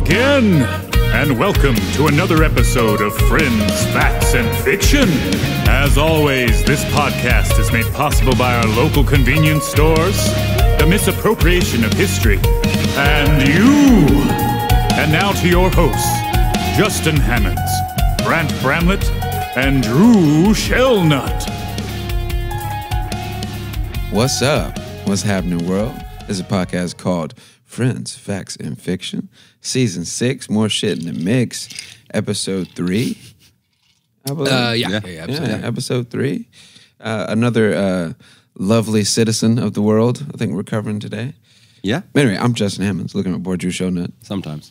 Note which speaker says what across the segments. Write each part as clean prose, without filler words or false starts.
Speaker 1: again, and welcome to another episode of Friends, Facts, and Fiction. As always, this podcast is made possible by our local convenience stores, the misappropriation of history, and you. And now to your hosts, Justin Hammonds, Brant Bramlett, and Drew Shellnut.
Speaker 2: What's up? What's happening, world? This is a podcast called Friends, Facts, and Fiction. Season 6, more shit in the mix. Episode 3. I believe. Episode 3. Another lovely citizen of the world I think we're covering today.
Speaker 3: Yeah.
Speaker 2: Anyway, I'm Justin Hammonds, looking at my boy Drew Shellnut.
Speaker 3: Sometimes.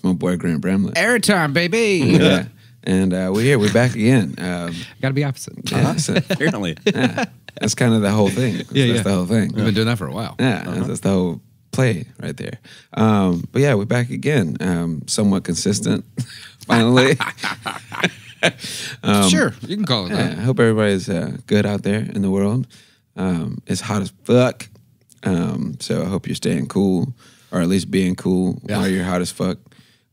Speaker 2: My boy Grant Bramlett.
Speaker 4: Every time, baby.
Speaker 2: Yeah. And we're here. We're back again.
Speaker 4: Gotta be opposite.
Speaker 2: Yeah,
Speaker 3: Apparently.
Speaker 2: yeah. That's kind of the whole thing. That's the whole thing.
Speaker 4: We've been doing that for a while.
Speaker 2: Yeah, that's the whole play right there. But yeah, we're back again. Somewhat consistent, finally.
Speaker 4: Sure, you can call it that.
Speaker 2: I hope everybody's good out there in the world. It's hot as fuck. So I hope you're staying cool, or at least being cool while you're hot as fuck.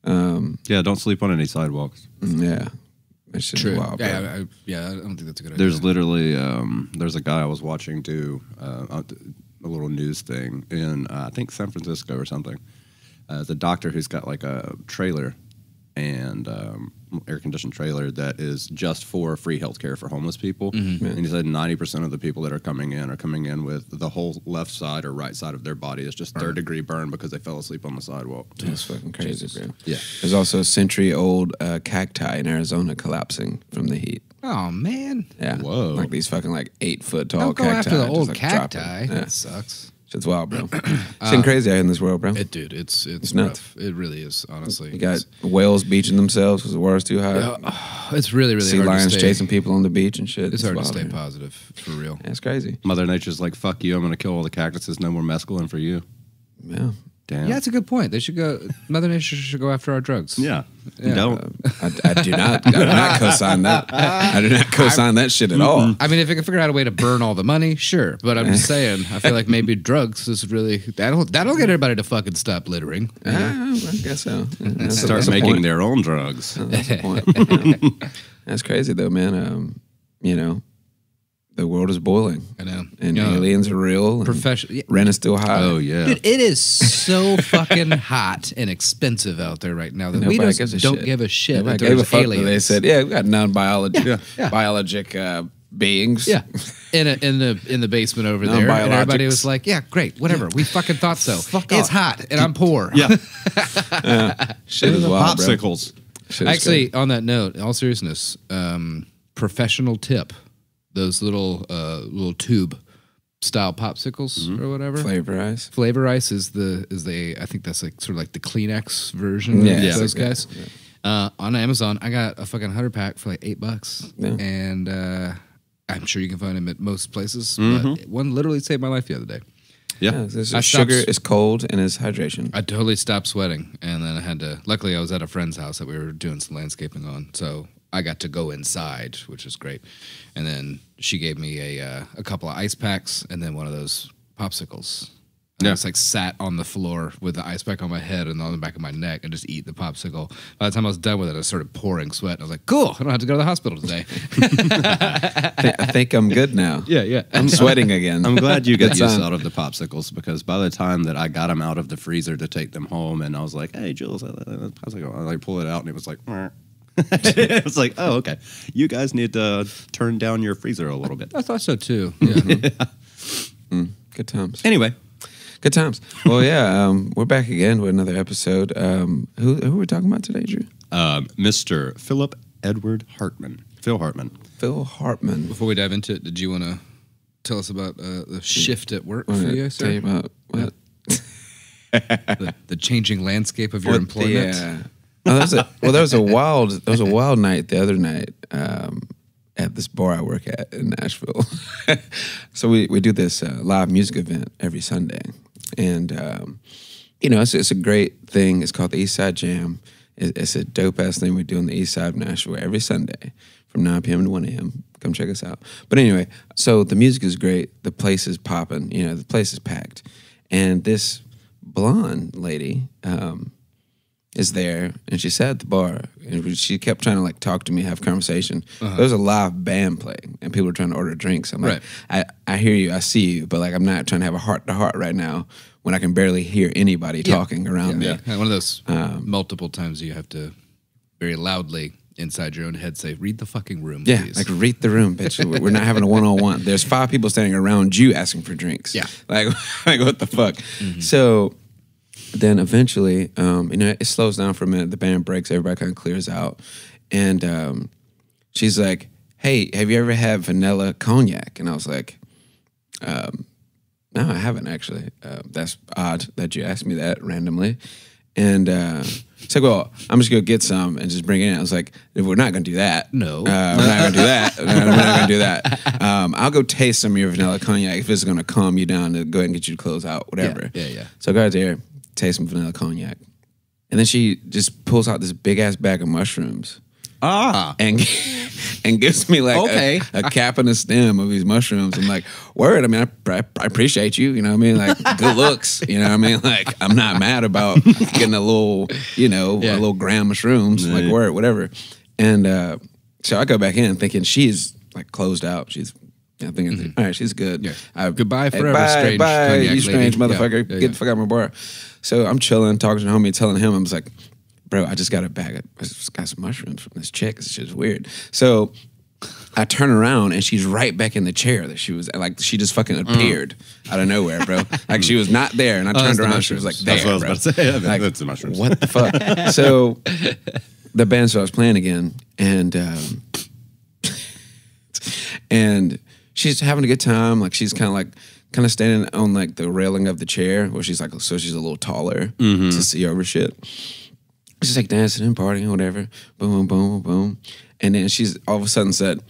Speaker 3: Yeah, don't sleep on any sidewalks.
Speaker 2: Yeah. That shit's
Speaker 4: True.
Speaker 2: wild, bro.
Speaker 4: I don't think that's a good idea.
Speaker 3: There's literally, there's a guy I was watching do a little news thing in, I think, San Francisco or something. The doctor who's got like a trailer and air-conditioned trailer that is just for free healthcare for homeless people. Mm-hmm. And he said 90% of the people that are coming in with the whole left side or right side of their body is just third-degree burn because they fell asleep on the sidewalk.
Speaker 2: That's fucking crazy, bro.
Speaker 3: Yeah.
Speaker 2: There's also a century-old cacti in Arizona collapsing from the heat.
Speaker 4: Oh, man.
Speaker 2: Yeah.
Speaker 3: Whoa.
Speaker 2: Like these fucking like 8-foot tall
Speaker 4: Don't go
Speaker 2: cacti.
Speaker 4: after the
Speaker 2: just,
Speaker 4: old
Speaker 2: like,
Speaker 4: cacti.
Speaker 2: dropping. Yeah.
Speaker 4: That sucks.
Speaker 2: Shit's wild, bro. It's crazy out in this world, bro.
Speaker 4: It's
Speaker 2: nuts.
Speaker 4: rough. It really is, honestly.
Speaker 2: You got whales beaching themselves because the water's too high.
Speaker 4: It's really, really
Speaker 2: Sea
Speaker 4: hard
Speaker 2: lions
Speaker 4: to stay.
Speaker 2: chasing people on the beach and shit.
Speaker 4: It's hard to
Speaker 2: wild,
Speaker 4: stay
Speaker 2: man.
Speaker 4: positive, for real.
Speaker 2: Yeah, it's crazy.
Speaker 3: Mother Nature's like, fuck you, I'm going to kill all the cactuses, no more mescaline for you.
Speaker 2: Yeah.
Speaker 3: Damn.
Speaker 4: Yeah, that's a good point. They should go. Mother Nature should go after our drugs.
Speaker 3: Yeah. Don't.
Speaker 2: I do not co-sign that. I do not co-sign that shit at all.
Speaker 4: I mean, if they can figure out a way to burn all the money, sure. But I'm just saying, I feel like maybe drugs is really that'll get everybody to fucking stop littering.
Speaker 2: I guess so. Yeah,
Speaker 3: Start making their own drugs.
Speaker 2: That's the point. Yeah. That's crazy though, man. You know, the world is boiling.
Speaker 4: I know.
Speaker 2: And aliens are real. Rent is still high.
Speaker 3: Oh, yeah.
Speaker 4: Dude, it is so fucking hot and expensive out there right now that we
Speaker 2: Nobody
Speaker 4: just
Speaker 2: gives a
Speaker 4: don't
Speaker 2: shit.
Speaker 4: give a shit.
Speaker 2: Nobody
Speaker 4: that
Speaker 2: gave a
Speaker 4: there's
Speaker 2: fuck that
Speaker 4: aliens.
Speaker 2: they said, yeah, we got biologic beings.
Speaker 4: Yeah, in the basement over there, and everybody was like, "Yeah, great, whatever." We fucking thought so. It's hot, and I'm poor.
Speaker 3: Yeah.
Speaker 2: Shit is wild, bro.
Speaker 3: Popsicles.
Speaker 2: Shit is
Speaker 4: Actually, on that note, in all seriousness, professional tip: those little tube style popsicles or whatever.
Speaker 2: Flavor ice.
Speaker 4: Flavor ice is I think that's like sort of like the Kleenex version
Speaker 2: Yeah,
Speaker 4: of those
Speaker 2: like
Speaker 4: guys.
Speaker 2: that,
Speaker 4: On Amazon, I got a fucking 100-pack for like $8, and I'm sure you can find them at most places. But one literally saved my life the other day.
Speaker 3: Yeah.
Speaker 2: Sugar is cold and it's hydration.
Speaker 4: I totally stopped sweating, and then I had to. Luckily, I was at a friend's house that we were doing some landscaping on, so I got to go inside, which is great. And then she gave me a couple of ice packs and then one of those popsicles. And I just like sat on the floor with the ice pack on my head and on the back of my neck and just eat the popsicle. By the time I was done with it, I started pouring sweat. I was like, cool, I don't have to go to the hospital today.
Speaker 2: I think I'm good now.
Speaker 4: Yeah.
Speaker 2: I'm sweating again.
Speaker 3: I'm glad you got use out of the popsicles because by the time that I got them out of the freezer to take them home and I was like, hey, Jules, popsicle. I like pull it out and it was like, it was like, oh, okay. You guys need to turn down your freezer a little bit.
Speaker 4: I thought so too. Yeah.
Speaker 2: Good times.
Speaker 3: Anyway.
Speaker 2: Good times. Well, yeah, we're back again with another episode. Who are we talking about today, Drew?
Speaker 3: Mr. Philip Edward Hartman. Phil Hartman.
Speaker 2: Phil Hartman.
Speaker 4: Before we dive into it, did you want to tell us about the shift at work for you, sir?
Speaker 2: Tell you about what?
Speaker 4: the changing landscape of your employment.
Speaker 2: There was a wild night the other night at this bar I work at in Nashville. So we do this live music event every Sunday, and it's a great thing. It's called the East Side Jam. It's a dope ass thing we do on the East Side of Nashville every Sunday from 9 p.m. to 1 a.m. Come check us out. But anyway, so the music is great. The place is popping. The place is packed, and this blonde lady is there, and she sat at the bar, and she kept trying to like talk to me, have conversation. There was a live band playing, and people were trying to order drinks. I'm like, I hear you, I see you, but like I'm not trying to have a heart to heart right now when I can barely hear anybody talking around me.
Speaker 4: Yeah, one of those multiple times you have to very loudly inside your own head say, "Read the fucking room, please."
Speaker 2: Like read the room, bitch. We're not having a one-on-one. There's 5 people standing around you asking for drinks.
Speaker 4: Yeah,
Speaker 2: like what the fuck. So then eventually, it slows down for a minute. The band breaks. Everybody kind of clears out, and she's like, "Hey, have you ever had vanilla cognac?" And I was like, "No, I haven't actually. That's odd that you asked me that randomly." And it's like, well, I'm just going to get some and just bring it in. I was like, we're not going to do that.
Speaker 4: No.
Speaker 2: We're not going to do that. We're not going to do that. I'll go taste some of your vanilla cognac if it's going to calm you down to go ahead and get you to close out, whatever.
Speaker 4: Yeah.
Speaker 2: So I go out there, taste some vanilla cognac. And then she just pulls out this big-ass bag of mushrooms. And gives me like a cap and a stem of these mushrooms. I'm like, word, I mean, I appreciate you, you know what I mean? Like, good looks, you know what I mean? Like, I'm not mad about getting a little, a little gram of shrooms, like, word, whatever. And so I go back in thinking she's like closed out. She's thinking, all right, she's good.
Speaker 4: Yeah. Goodbye forever,
Speaker 2: bye,
Speaker 4: strange
Speaker 2: you strange
Speaker 4: lady.
Speaker 2: motherfucker. Get the fuck out of my bar. So I'm chilling, talking to the homie, telling him, I was like, bro, I just got a bag I just got some mushrooms from this chick. It's just weird. So I turn around and she's right back in the chair that she was like. She just fucking appeared out of nowhere, bro. Like she was not there, and I turned around and she was like there.
Speaker 3: That's what I was about to say.
Speaker 2: Like,
Speaker 3: that's the mushrooms.
Speaker 2: What the fuck? So the band starts playing again, and she's having a good time. Like she's kind of standing on like the railing of the chair, where she's like, so she's a little taller to see over shit. She's like dancing and partying, whatever. Boom, boom, boom. And then she's all of a sudden said,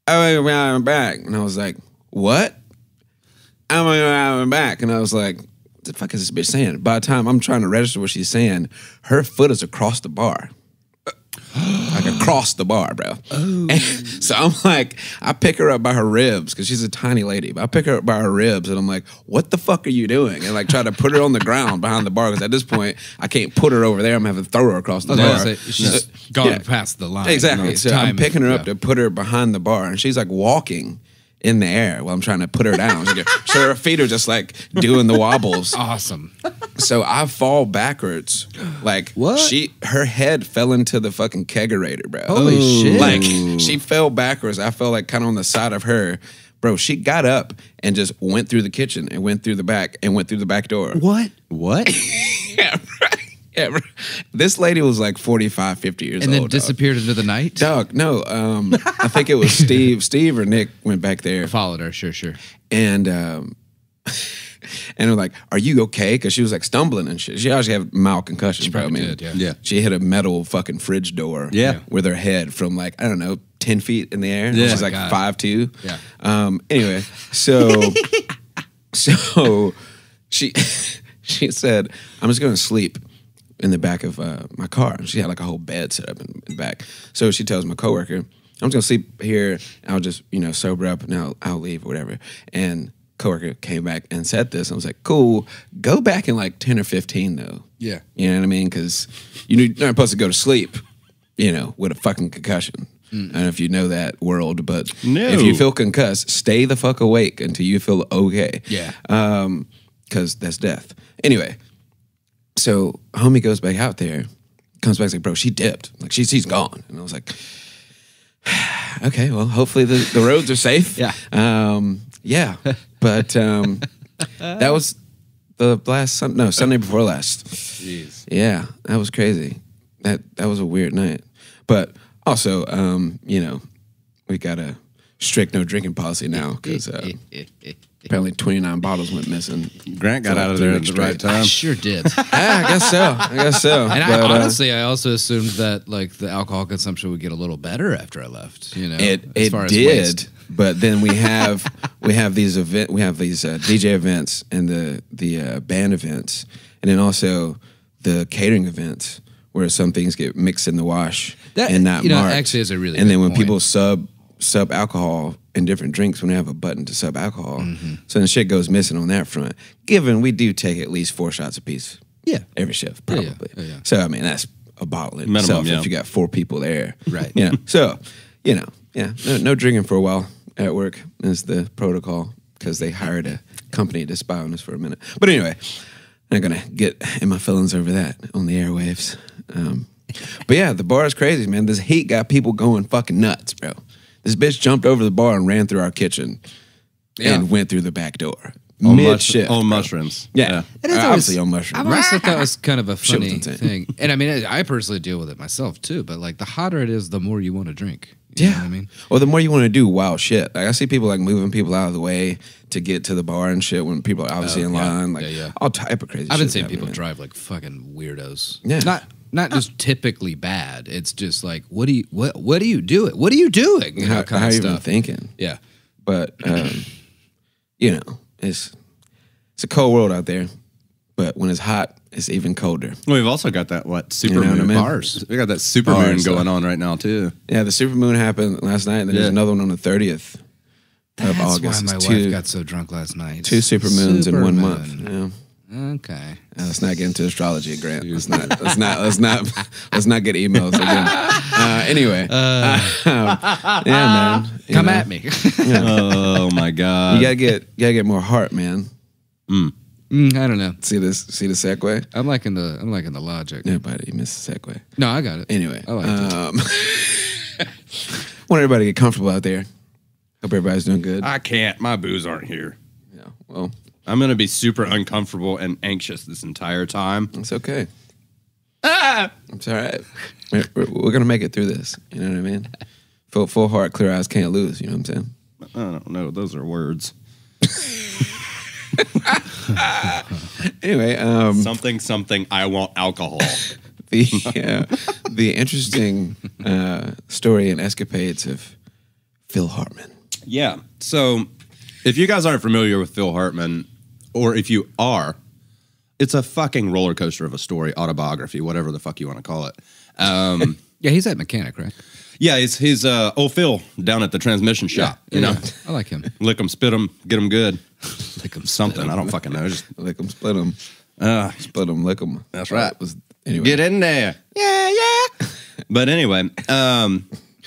Speaker 2: "Oh, I'm back." And I was like, "What?" I'm back. And I was like, "What the fuck is this bitch saying?" By the time I'm trying to register what she's saying, her foot is across the bar. Like across the bar, bro. Oh. And so I'm like, I pick her up by her ribs because she's a tiny lady. But I pick her up by her ribs and I'm like, what the fuck are you doing? And like try to put her on the ground behind the bar because at this point I can't put her over there. I'm having to throw her across the bar.
Speaker 4: She's gone past the line.
Speaker 2: Exactly. So I'm picking her up to put her behind the bar and she's like walking in the air while I'm trying to put her down. So her feet are just like doing the wobbles.
Speaker 4: Awesome.
Speaker 2: So I fall backwards. Like
Speaker 4: what?
Speaker 2: Her head fell into the fucking kegerator, bro.
Speaker 4: Holy shit.
Speaker 2: Like she fell backwards. I fell like kind of on the side of her. Bro, she got up and just went through the kitchen and went through the back and went through the back door.
Speaker 4: What?
Speaker 2: Yeah, right. Yeah, bro. This lady was like 45, 50 years old.
Speaker 4: And then disappeared into the night?
Speaker 2: Dog, no. I think it was Steve. Steve or Nick went back there.
Speaker 4: I followed her, sure.
Speaker 2: And we're like, "Are you okay?" Because she was like stumbling and shit. She actually had mild concussions, bro. I mean,
Speaker 4: yeah.
Speaker 2: She hit a metal fucking fridge door with her head from like, I don't know, 10 feet in the air.
Speaker 4: Yeah.
Speaker 2: She's like 5'2".
Speaker 4: Yeah.
Speaker 2: Anyway, so she said, "I'm just going to sleep in the back of my car." And she had like a whole bed set up in the back. So she tells my coworker, "I'm just gonna sleep here. I'll just, sober up and I'll leave or whatever." And coworker came back and said this. I was like, "Cool, go back in like 10 or 15 though."
Speaker 4: Yeah.
Speaker 2: You know what I mean? Because you're not supposed to go to sleep, with a fucking concussion. I don't know if you know that world, but if you feel concussed, stay the fuck awake until you feel okay.
Speaker 4: Yeah.
Speaker 2: Because that's death. Anyway. So homie goes back out there, comes back and like, "Bro, she dipped. Like she's gone." And I was like, "Okay, well, hopefully the roads are safe."
Speaker 4: Yeah.
Speaker 2: Yeah. But that was the Sunday before last.
Speaker 4: Jeez.
Speaker 2: Yeah, that was crazy. That was a weird night. But also, we got a strict no drinking policy now because apparently 29 bottles went missing.
Speaker 3: Grant got out of there at the right time.
Speaker 4: I sure did.
Speaker 2: I guess so.
Speaker 4: And
Speaker 2: But,
Speaker 4: honestly, I also assumed that like the alcohol consumption would get a little better after I left.
Speaker 2: It
Speaker 4: as far as
Speaker 2: did.
Speaker 4: waste.
Speaker 2: But then we have these DJ events and the band events, and then also the catering events where some things get mixed in the wash and not marked.
Speaker 4: Actually, is a really
Speaker 2: and
Speaker 4: good
Speaker 2: then when
Speaker 4: point.
Speaker 2: people sub alcohol in different drinks, when they have a button to sub alcohol, so then shit goes missing on that front. Given we do take at least 4 shots apiece
Speaker 4: Yeah.
Speaker 2: every shift,
Speaker 4: Yeah,
Speaker 2: probably.
Speaker 4: yeah.
Speaker 2: So, I mean, that's a bottle in
Speaker 3: Minimum,
Speaker 2: itself
Speaker 3: yeah.
Speaker 2: if you got 4 people there.
Speaker 4: Right.
Speaker 2: You know, so, yeah, no drinking for a while at work is the protocol because they hired a company to spy on us for a minute. But anyway, I'm not going to get in my feelings over that on the airwaves. But yeah, the bar is crazy, man. This heat got people going fucking nuts, bro. This bitch jumped over the bar and ran through our kitchen and went through the back door. Mid-shift.
Speaker 3: On mushrooms.
Speaker 2: Yeah.
Speaker 4: It is
Speaker 2: Obviously on mushrooms.
Speaker 4: I've always thought that was kind of a funny
Speaker 2: Shouldn't
Speaker 4: thing. And I mean, I personally deal with it myself too, but like the hotter it is, the more you want to drink. You know what I mean?
Speaker 2: Well, the more you want to do wild shit. Like I see people like moving people out of the way to get to the bar and shit when people are obviously in line. Like all type of crazy shit.
Speaker 4: I've been seeing
Speaker 2: happening,
Speaker 4: people
Speaker 2: man.
Speaker 4: drive like fucking weirdos.
Speaker 2: Yeah.
Speaker 4: Not just typically bad. It's just like, what are you doing? What are you doing? You know, kind
Speaker 2: how
Speaker 4: of
Speaker 2: you even
Speaker 4: stuff.
Speaker 2: thinking?
Speaker 4: Yeah.
Speaker 2: But you know, it's a cold world out there. But when it's hot, it's even colder.
Speaker 3: Well, we've also got that super
Speaker 2: know what I
Speaker 3: moon
Speaker 2: mean?
Speaker 3: bars. We got that super moon
Speaker 2: Bars,
Speaker 3: going on right now too.
Speaker 2: Yeah, the supermoon happened last night, and then there's another one on the 30th of August.
Speaker 4: That's why
Speaker 2: It's
Speaker 4: my wife got so drunk last night.
Speaker 2: 2 supermoons in 1 month.
Speaker 4: Supermoon.
Speaker 2: Yeah.
Speaker 4: Okay.
Speaker 2: Let's not get into astrology, Grant. Let's not get emails again. Anyway, yeah, man. You
Speaker 4: Come
Speaker 2: know,
Speaker 4: at me.
Speaker 3: Oh my god!
Speaker 2: You gotta get more heart, man.
Speaker 4: I don't know.
Speaker 2: See the segue?
Speaker 4: I'm liking the logic.
Speaker 2: Yeah, but you missed the segue.
Speaker 4: No, I got it.
Speaker 2: Anyway,
Speaker 4: I like it.
Speaker 2: want everybody to get comfortable out there. Hope everybody's doing good.
Speaker 3: I can't. My booze aren't here.
Speaker 2: Yeah, well,
Speaker 3: I'm gonna be super uncomfortable and anxious this entire time.
Speaker 2: it's okay. It's all right. We're gonna make it through this. You know what I mean? Full heart, clear eyes, can't lose. You know what I'm saying?
Speaker 3: I don't know. Those are words.
Speaker 2: Anyway,
Speaker 3: Something. I want alcohol.
Speaker 2: the interesting story and escapades of Phil Hartman.
Speaker 3: Yeah. So, if you guys aren't familiar with Phil Hartman, or if you are, it's a fucking roller coaster of a story, autobiography, whatever the fuck you want to call it.
Speaker 4: Yeah, he's that mechanic, right?
Speaker 3: Yeah, he's old Phil down at the transmission shop. You know,
Speaker 4: I like him.
Speaker 3: lick 'em, spit 'em, get 'em good.
Speaker 4: Lick 'em,
Speaker 3: Something. I don't fucking know. Just
Speaker 2: Lick 'em, split 'em. Split 'em, lick 'em.
Speaker 3: That's right.
Speaker 2: Anyway.
Speaker 3: get in there. Yeah. But anyway,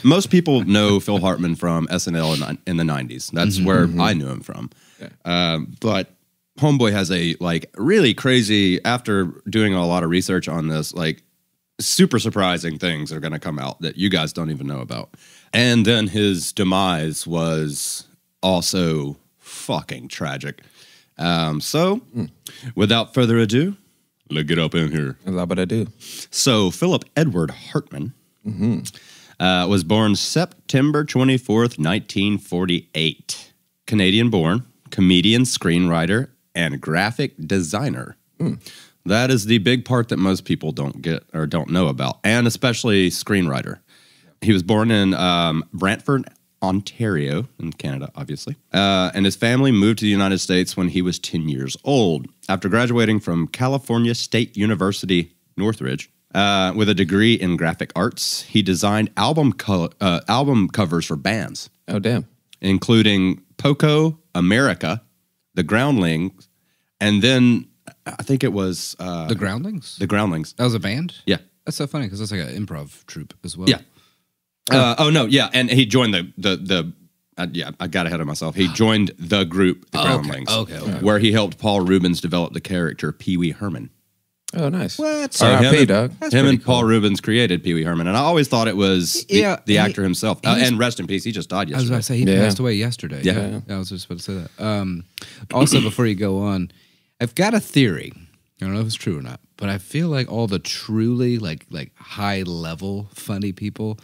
Speaker 3: most people know Phil Hartman from SNL in the 90s. That's where I knew him from. But Homeboy has a really crazy, after doing a lot of research on this, super surprising things are going to come out that you guys don't even know about. And then his demise was also fucking tragic. So, without further ado, let's get up in here.
Speaker 2: A lot, but I do.
Speaker 3: So, Philip Edward Hartman was born September 24th, 1948. Canadian-born, comedian, screenwriter, and graphic designer. That is the big part that most people don't get or don't know about, and especially screenwriter. He was born in Brantford, Ontario, in Canada, obviously. And his family moved to the United States when he was 10 years old. After graduating from California State University, Northridge, with a degree in graphic arts, he designed album covers for bands.
Speaker 2: Oh, damn.
Speaker 3: Including Poco America, The Groundlings, and then I think it was...
Speaker 4: The Groundlings?
Speaker 3: The Groundlings.
Speaker 4: That was a band?
Speaker 3: Yeah.
Speaker 4: That's so funny because that's like an improv troupe as well.
Speaker 3: Yeah. And he joined the I got ahead of myself. He joined the group, The Groundlings,
Speaker 4: Okay.
Speaker 3: where he helped Paul Rubens develop the character Pee Wee Herman.
Speaker 2: Oh, nice.
Speaker 4: What?
Speaker 3: So
Speaker 2: R.I.P., dog.
Speaker 3: Him and Paul Rubens created Pee Wee Herman, and I always thought it was the actor himself. And rest in peace, he just died
Speaker 4: I was
Speaker 3: yesterday.
Speaker 4: about to say, he passed away yesterday.
Speaker 3: Yeah.
Speaker 4: I was just about to say that. Also, before you go on, I've got a theory. I don't know if it's true or not, but I feel like all the truly like high level funny people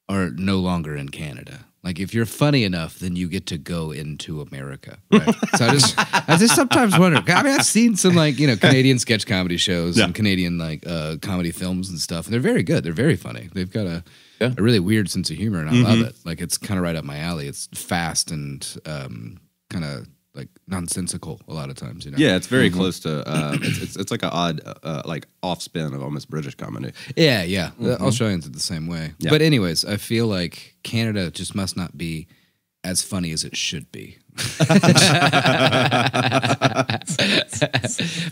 Speaker 4: are no longer in Canada. Like if you're funny enough, then you get to go into America, right? So I just sometimes wonder. I mean, I've seen some Canadian sketch comedy shows and Canadian comedy films and stuff, and they're very good. They're very funny. They've got a really weird sense of humor, and I love it. Like it's kind of right up my alley. It's fast and kind of nonsensical a lot of times.
Speaker 3: Yeah, it's very close to. It's like an odd off spin of almost British comedy.
Speaker 4: Yeah. Australians are the same way.
Speaker 3: Yeah.
Speaker 4: But anyways, I feel like Canada just must not be as funny as it should be.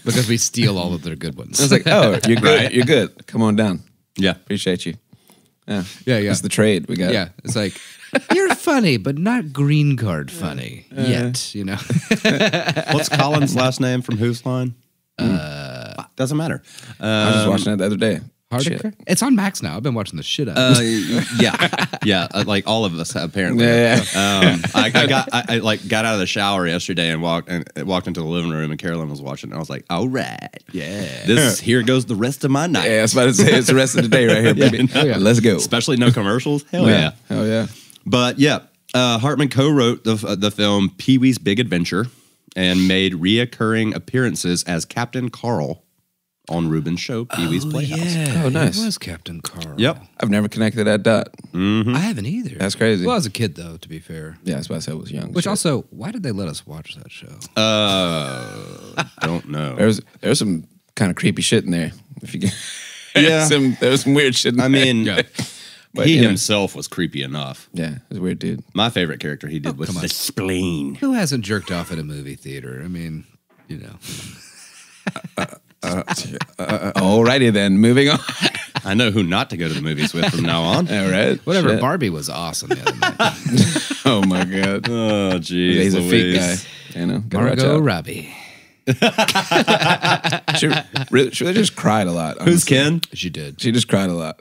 Speaker 4: Because we steal all of their good ones.
Speaker 2: I was like, oh, you're good. You're good. Come on down.
Speaker 3: Yeah.
Speaker 2: Appreciate you. Yeah.
Speaker 4: Yeah.
Speaker 2: It's the trade we got.
Speaker 4: Yeah, it's like, you're funny, but not green card funny yet, you know?
Speaker 3: What's Colin's last name from Who's Line? Doesn't matter.
Speaker 2: I was just watching that the other day. Shit.
Speaker 4: It's on Max now. I've been watching the shit out of it.
Speaker 3: Yeah, like all of us apparently.
Speaker 2: Yeah.
Speaker 3: I got out of the shower yesterday and walked into the living room, and Carolyn was watching, and I was like, all right, here goes the rest of my night.
Speaker 2: Yeah, I was about to say it's the rest of the day right here, baby. Let's go.
Speaker 3: Especially no commercials. Hell yeah.
Speaker 2: Hell yeah.
Speaker 3: But yeah, Hartman co-wrote the film Pee-wee's Big Adventure and made reoccurring appearances as Captain Carl on Ruben's show, Pee-wee's Playhouse.
Speaker 4: Yeah,
Speaker 2: Oh, nice.
Speaker 4: It was Captain Carl.
Speaker 3: Yep.
Speaker 2: I've never connected that dot.
Speaker 4: I haven't either.
Speaker 2: That's crazy.
Speaker 4: Well, as a kid, though, to be fair.
Speaker 2: Yeah, that's why I said I was young.
Speaker 4: Which also, why did they let us watch that show?
Speaker 3: Don't know.
Speaker 2: There was some kind of creepy shit in there. If you get,
Speaker 3: Yeah.
Speaker 2: there was some weird shit in
Speaker 3: I
Speaker 2: there.
Speaker 3: mean,
Speaker 2: But,
Speaker 3: he
Speaker 2: you know.
Speaker 3: himself was creepy enough.
Speaker 2: Yeah, it was a weird dude.
Speaker 3: My favorite character he did was
Speaker 4: come on.
Speaker 3: the spleen.
Speaker 4: Who hasn't jerked off at a movie theater? I mean, you know.
Speaker 2: Alrighty then, moving on.
Speaker 3: I know who not to go to the movies with from now on.
Speaker 2: All right.
Speaker 4: Whatever,
Speaker 2: Shit.
Speaker 4: Barbie was awesome the other night.
Speaker 2: Oh my god.
Speaker 3: Oh, jeez.
Speaker 2: He's a feet guy.
Speaker 3: Louise.
Speaker 2: You know, gotta watch
Speaker 4: Margot
Speaker 2: out.
Speaker 4: Robbie.
Speaker 2: She just cried a lot.
Speaker 3: Who's
Speaker 2: honestly.
Speaker 3: Ken?
Speaker 4: She did.
Speaker 2: She just cried a lot.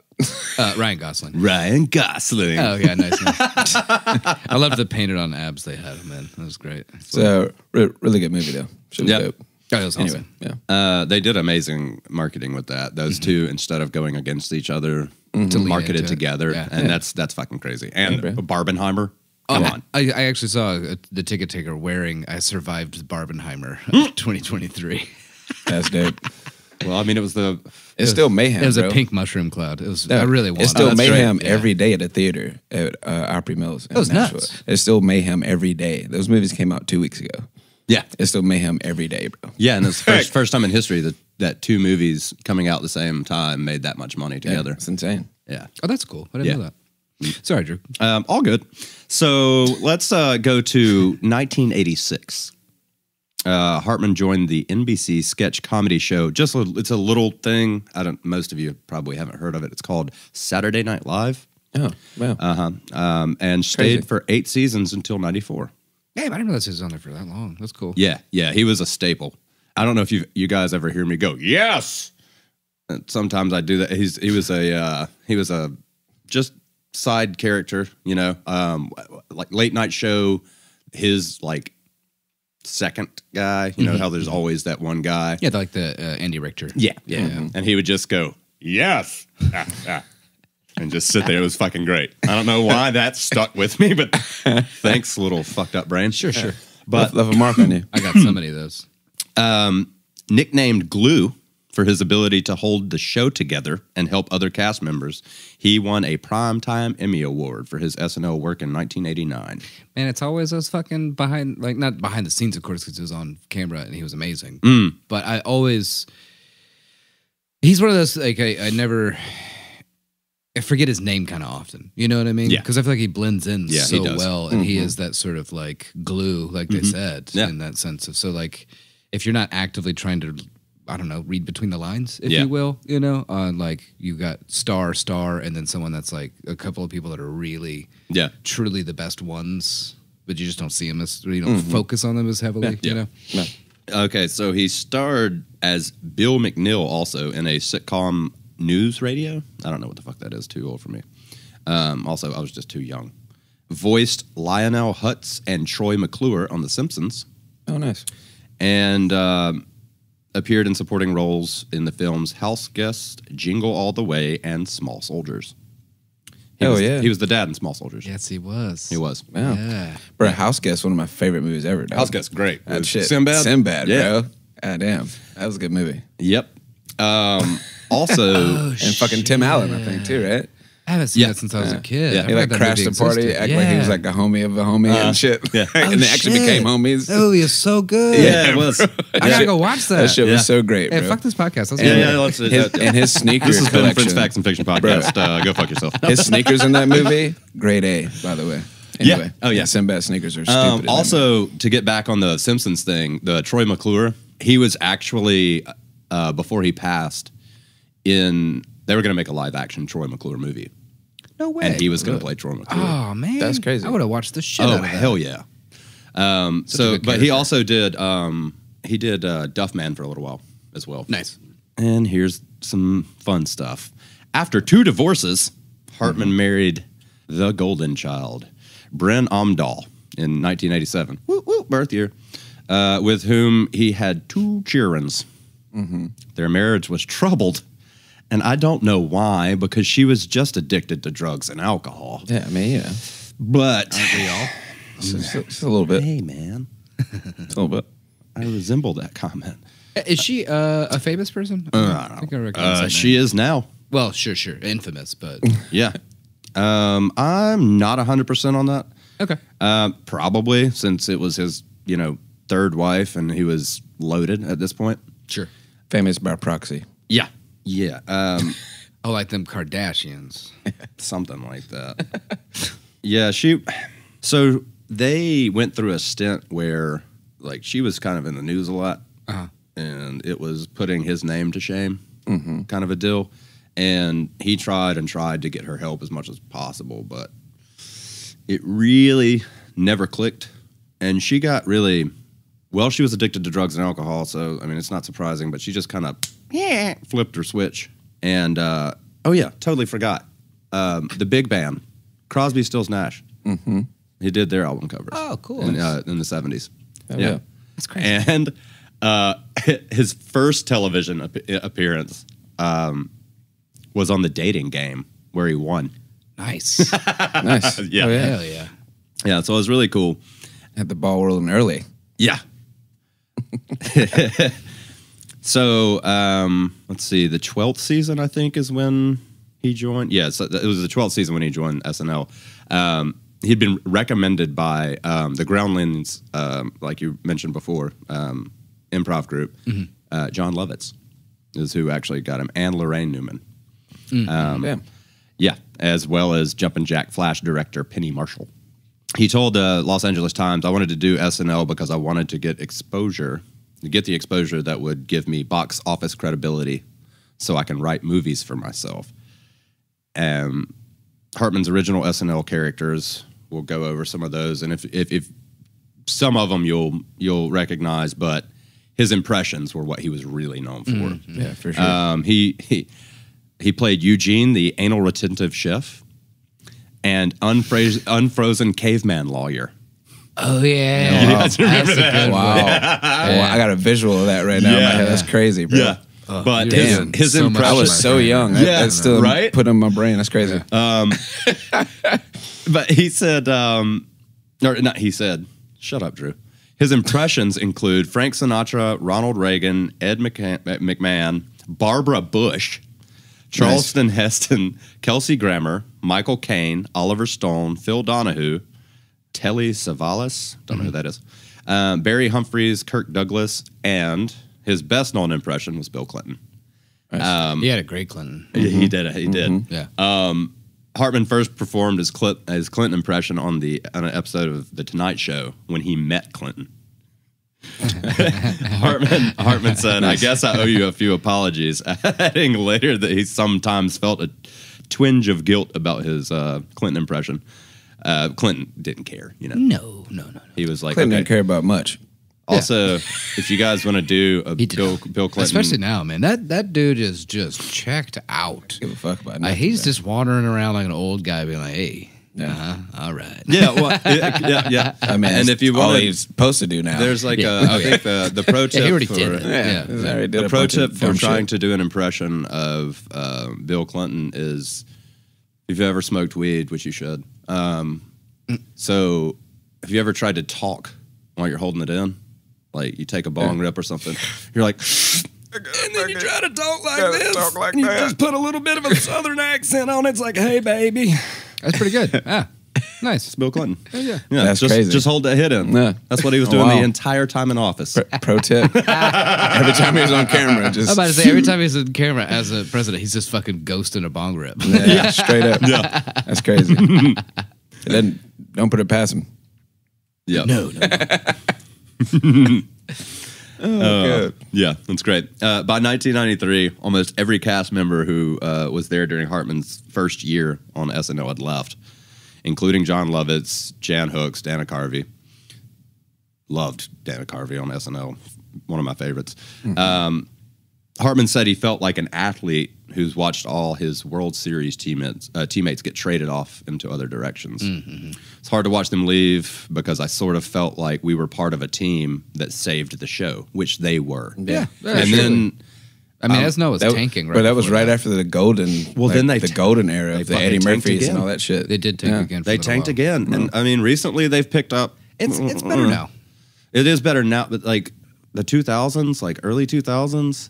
Speaker 4: Ryan Gosling.
Speaker 3: Ryan Gosling.
Speaker 4: Oh, yeah, nice. I loved the painted on abs they had him in. That was great.
Speaker 2: So really good movie though. She was
Speaker 3: Yeah.
Speaker 2: dope.
Speaker 4: Oh, it was
Speaker 2: Anyway,
Speaker 4: awesome.
Speaker 2: yeah.
Speaker 3: They did amazing marketing with that. Those two, instead of going against each other,
Speaker 4: lean
Speaker 3: marketed
Speaker 4: into it.
Speaker 3: together,
Speaker 4: Yeah.
Speaker 3: and that's fucking crazy. And
Speaker 2: bro.
Speaker 3: Barbenheimer, come on.
Speaker 4: I actually saw the ticket taker wearing I Survived Barbenheimer 2023.
Speaker 2: That's dope.
Speaker 3: Well, I mean, it was the
Speaker 2: It's still mayhem.
Speaker 4: It was
Speaker 2: bro.
Speaker 4: a pink mushroom cloud. It was.
Speaker 2: Yeah.
Speaker 4: I really wanted
Speaker 2: It's still
Speaker 4: it.
Speaker 2: mayhem
Speaker 4: Yeah.
Speaker 2: every day at the theater at Opry Mills. It
Speaker 4: was nuts.
Speaker 2: It's still mayhem every day. Those movies came out 2 weeks ago.
Speaker 3: yeah.
Speaker 2: It's still mayhem every day, bro.
Speaker 3: Yeah, and it's the first time in history that two movies coming out at the same time made that much money together.
Speaker 2: It's insane.
Speaker 3: Yeah.
Speaker 4: Oh, that's cool. I didn't know that. Sorry, Drew.
Speaker 3: All good. So let's go to 1986. Hartman joined the NBC sketch comedy show. It's a little thing. Most of you probably haven't heard of it. It's called Saturday Night Live.
Speaker 2: Oh, wow.
Speaker 3: And stayed
Speaker 2: Crazy.
Speaker 3: for 8 seasons until 94.
Speaker 4: Hey, I didn't realize he was on there for that long. That's cool.
Speaker 3: Yeah, he was a staple. I don't know if you guys ever hear me go, yes. And sometimes I do that. He was a just side character, you know, like late night show. His like second guy, you know how there's always that one guy.
Speaker 4: Yeah, like the Andy Richter.
Speaker 3: Yeah. And he would just go, yes. And just sit there. It was fucking great. I don't know why that stuck with me, but thanks, little fucked up brain.
Speaker 4: Sure.
Speaker 2: But left a mark on you.
Speaker 4: I got so many of those.
Speaker 3: Nicknamed Glue for his ability to hold the show together and help other cast members, he won a Primetime Emmy Award for his SNL work in 1989.
Speaker 4: Man, it's always those fucking not behind the scenes, of course, because he was on camera and he was amazing. But he's one of those, like, I forget his name kind of often. You know what I mean?
Speaker 3: Yeah.
Speaker 4: Because I feel like he blends in
Speaker 3: Yeah, he
Speaker 4: so
Speaker 3: does.
Speaker 4: well, and he is that sort of like glue, like they said,
Speaker 3: Yeah.
Speaker 4: in that sense of, so like, if you're not actively trying to, I don't know, read between the lines, if
Speaker 3: Yeah.
Speaker 4: you will, you know, like you got star, and then someone that's like a couple of people that are really, truly the best ones, but you just don't see them as, you don't focus on them as heavily, you know?
Speaker 2: No.
Speaker 3: Okay, so he starred as Bill McNeil also in a sitcom News Radio. I don't know what the fuck that is. Too old for me. Also, I was just too young. Voiced Lionel Hutz and Troy McClure on The Simpsons.
Speaker 2: Oh, nice.
Speaker 3: And appeared in supporting roles in the films House Guest, Jingle All the Way, and Small Soldiers. He was the dad in Small Soldiers.
Speaker 4: Yes, he was.
Speaker 3: He was.
Speaker 2: Wow.
Speaker 4: Yeah.
Speaker 2: Bro, House Guest, one of my favorite movies ever. Dog.
Speaker 3: House Guest, great.
Speaker 2: That
Speaker 3: With
Speaker 2: shit.
Speaker 3: Sinbad? Yeah.
Speaker 2: bro. God damn. That was a good movie.
Speaker 3: Yep. Also,
Speaker 2: And fucking Tim Allen, I think, too, right?
Speaker 4: I haven't seen that since I was a kid.
Speaker 3: Yeah.
Speaker 4: I
Speaker 2: He like
Speaker 4: forgot that
Speaker 2: crashed
Speaker 4: movie
Speaker 2: the party,
Speaker 4: existed.
Speaker 2: act like he was like a homie of a homie and shit.
Speaker 3: Yeah.
Speaker 2: And they actually became homies.
Speaker 4: Oh, he is so good.
Speaker 3: yeah, it was.
Speaker 4: I gotta go watch that.
Speaker 2: That shit
Speaker 3: Yeah.
Speaker 2: was so great,
Speaker 4: Hey,
Speaker 2: bro.
Speaker 4: fuck this podcast. Let's
Speaker 3: Yeah,
Speaker 4: go.
Speaker 3: yeah, let's
Speaker 2: And his sneaker
Speaker 3: This has been
Speaker 2: collection.
Speaker 3: Friends, Facts, and Fiction podcast. Go fuck yourself.
Speaker 2: His sneakers in that movie, grade A, by the way. Anyway,
Speaker 3: Oh, yeah.
Speaker 2: Sinbad sneakers are stupid.
Speaker 3: Also, to get back on the Simpsons thing, the Troy McClure, he was actually, before he passed, they were going to make a live action Troy McClure movie.
Speaker 4: No way.
Speaker 3: And he was going to play Troy McClure.
Speaker 4: Oh man,
Speaker 2: That's crazy.
Speaker 4: I would have watched the shit out of that.
Speaker 3: Hell yeah. But he also did Duffman for a little while as well.
Speaker 4: Nice.
Speaker 3: And here's some fun stuff. After 2 divorces, Hartman married the golden child, Bryn Omdahl, in 1987. Woo, woo, birth year. With whom he had 2 children. Their marriage was troubled. And I don't know why, because she was just addicted to drugs and alcohol.
Speaker 2: Yeah, I mean, yeah.
Speaker 3: But
Speaker 4: Aren't we all?
Speaker 2: Just a little bit.
Speaker 3: hey, man,
Speaker 2: Just a little bit.
Speaker 3: I resemble that comment.
Speaker 4: Is she a famous person? I think I recognize that
Speaker 3: She
Speaker 4: name.
Speaker 3: is now.
Speaker 4: Well, sure, infamous, but
Speaker 3: Yeah. I'm not 100% on that.
Speaker 4: okay.
Speaker 3: Probably, since it was his, 3rd wife and he was loaded at this point.
Speaker 4: Sure.
Speaker 2: Famous by proxy.
Speaker 3: Yeah. Yeah.
Speaker 4: Oh, like them Kardashians.
Speaker 3: Something like that. Yeah, so they went through a stint where like she was kind of in the news a lot, and it was putting his name to shame, kind of a deal. And he tried to get her help as much as possible, but it really never clicked. And she got really, she was addicted to drugs and alcohol, so I mean it's not surprising, but she just kind of flipped her switch. And totally forgot. The big band, Crosby, Stills, Nash. He did their album covers.
Speaker 4: Oh, cool.
Speaker 3: In the 70s.
Speaker 2: Oh, yeah.
Speaker 4: That's crazy.
Speaker 3: And his first television appearance was on The Dating Game, where he won.
Speaker 4: Nice.
Speaker 2: Nice.
Speaker 3: Yeah.
Speaker 2: Oh, yeah.
Speaker 4: Hell yeah.
Speaker 3: Yeah, so it was really cool.
Speaker 2: At the ball rolling early.
Speaker 3: Yeah. So, let's see, the 12th season, I think, is when he joined. Yeah, so it was the 12th season when he joined SNL. He'd been recommended by the Groundlings, like you mentioned before, improv group. John Lovitz is who actually got him, and Lorraine Newman.
Speaker 2: Damn.
Speaker 3: Yeah, as well as Jumpin' Jack Flash director Penny Marshall. He told the Los Angeles Times, I wanted to do SNL because I wanted to get the exposure that would give me box office credibility so I can write movies for myself. Hartman's original SNL characters, we'll go over some of those, and if some of them you'll recognize, but his impressions were what he was really known for.
Speaker 2: Yeah, for sure.
Speaker 3: He played Eugene, the anal retentive chef, and unfrozen caveman lawyer.
Speaker 4: Oh yeah.
Speaker 2: Wow.
Speaker 4: That's a good one.
Speaker 2: Wow. I got a visual of that right now in my head. That's crazy, bro.
Speaker 3: Yeah. But
Speaker 2: damn.
Speaker 3: his
Speaker 4: So much
Speaker 3: impression.
Speaker 2: I was so young.
Speaker 3: Yeah,
Speaker 2: That's still
Speaker 3: right?
Speaker 2: put in my brain. That's crazy.
Speaker 3: But he said, shut up, Drew. His impressions include Frank Sinatra, Ronald Reagan, Ed McMahon, Barbara Bush, Charleston Heston, Kelsey Grammer, Michael Caine, Oliver Stone, Phil Donahue, Telly Savalas, don't know who that is, Barry Humphries, Kirk Douglas, and his best known impression was Bill Clinton.
Speaker 4: He had a great Clinton.
Speaker 3: He did. He did.
Speaker 4: Yeah.
Speaker 3: Hartman first performed his Clinton impression on an episode of The Tonight Show when he met Clinton. Hartman said, I guess I owe you a few apologies, adding later that he sometimes felt a twinge of guilt about his Clinton impression. Clinton didn't care,
Speaker 4: No.
Speaker 3: He was like,
Speaker 2: Clinton
Speaker 3: okay.
Speaker 2: didn't care about much.
Speaker 3: Also, if you guys want to do a Bill Clinton,
Speaker 4: Especially now, man. That dude is just checked out.
Speaker 2: Give a fuck about nothing.
Speaker 4: He's just wandering around like an old guy, being like, "Hey,
Speaker 2: Yeah.
Speaker 4: all right."
Speaker 3: yeah, well, yeah.
Speaker 2: I mean,
Speaker 3: and if you
Speaker 2: all
Speaker 3: want,
Speaker 2: he's supposed to do now.
Speaker 3: there's like
Speaker 4: Yeah.
Speaker 3: I think the pro tip
Speaker 4: Yeah, he already
Speaker 3: for,
Speaker 4: did it.
Speaker 2: yeah,
Speaker 4: Yeah.
Speaker 2: he already did
Speaker 3: The
Speaker 2: a
Speaker 3: pro
Speaker 2: bunch of
Speaker 3: tip for
Speaker 2: dumb
Speaker 3: trying
Speaker 2: shit.
Speaker 3: to do an impression of Bill Clinton is if you've ever smoked weed, which you should. So, have you ever tried to talk while you're holding it in? Like you take a bong rip or something, you're like, and then you try to talk like this, and you just put a little bit of a southern accent on it. It's like, hey, baby.
Speaker 4: That's pretty good. Ah, nice.
Speaker 3: It's Bill Clinton.
Speaker 4: Yeah.
Speaker 3: Yeah,
Speaker 2: That's
Speaker 3: just,
Speaker 2: crazy.
Speaker 3: Just hold that hit in.
Speaker 2: Yeah.
Speaker 3: That's what he was
Speaker 2: Oh,
Speaker 3: doing
Speaker 2: wow.
Speaker 3: the entire time in office.
Speaker 2: Pro tip. Every time he was on camera, just
Speaker 4: I'm about to say, every time he's on camera as a president, he's just fucking ghosting a bong rip.
Speaker 2: yeah, straight up.
Speaker 3: Yeah.
Speaker 2: That's crazy. And then don't put it past him.
Speaker 3: Yeah.
Speaker 4: No.
Speaker 2: Good.
Speaker 3: Yeah, that's great. By 1993, almost every cast member who was there during Hartman's first year on SNL had left, including John Lovitz, Jan Hooks, Dana Carvey. Loved Dana Carvey on SNL, one of my favorites. Hartman said he felt like an athlete who's watched all his World Series teammates get traded off into other directions. It's hard to watch them leave because I sort of felt like we were part of a team that saved the show, which they were.
Speaker 2: Yeah.
Speaker 3: And then,
Speaker 4: I mean, SNL was tanking, right?
Speaker 2: But that was
Speaker 4: before
Speaker 2: right after the golden.
Speaker 3: Well, then
Speaker 2: the golden era of the
Speaker 3: fucking
Speaker 2: Eddie
Speaker 3: tanked
Speaker 2: Murphys
Speaker 3: again.
Speaker 2: and all that shit.
Speaker 4: They did tank again. For
Speaker 3: they
Speaker 4: a little
Speaker 3: tanked
Speaker 4: while.
Speaker 3: again. And I mean, recently they've picked up.
Speaker 4: It's better now.
Speaker 3: It is better now, but like the 2000s, like early 2000s,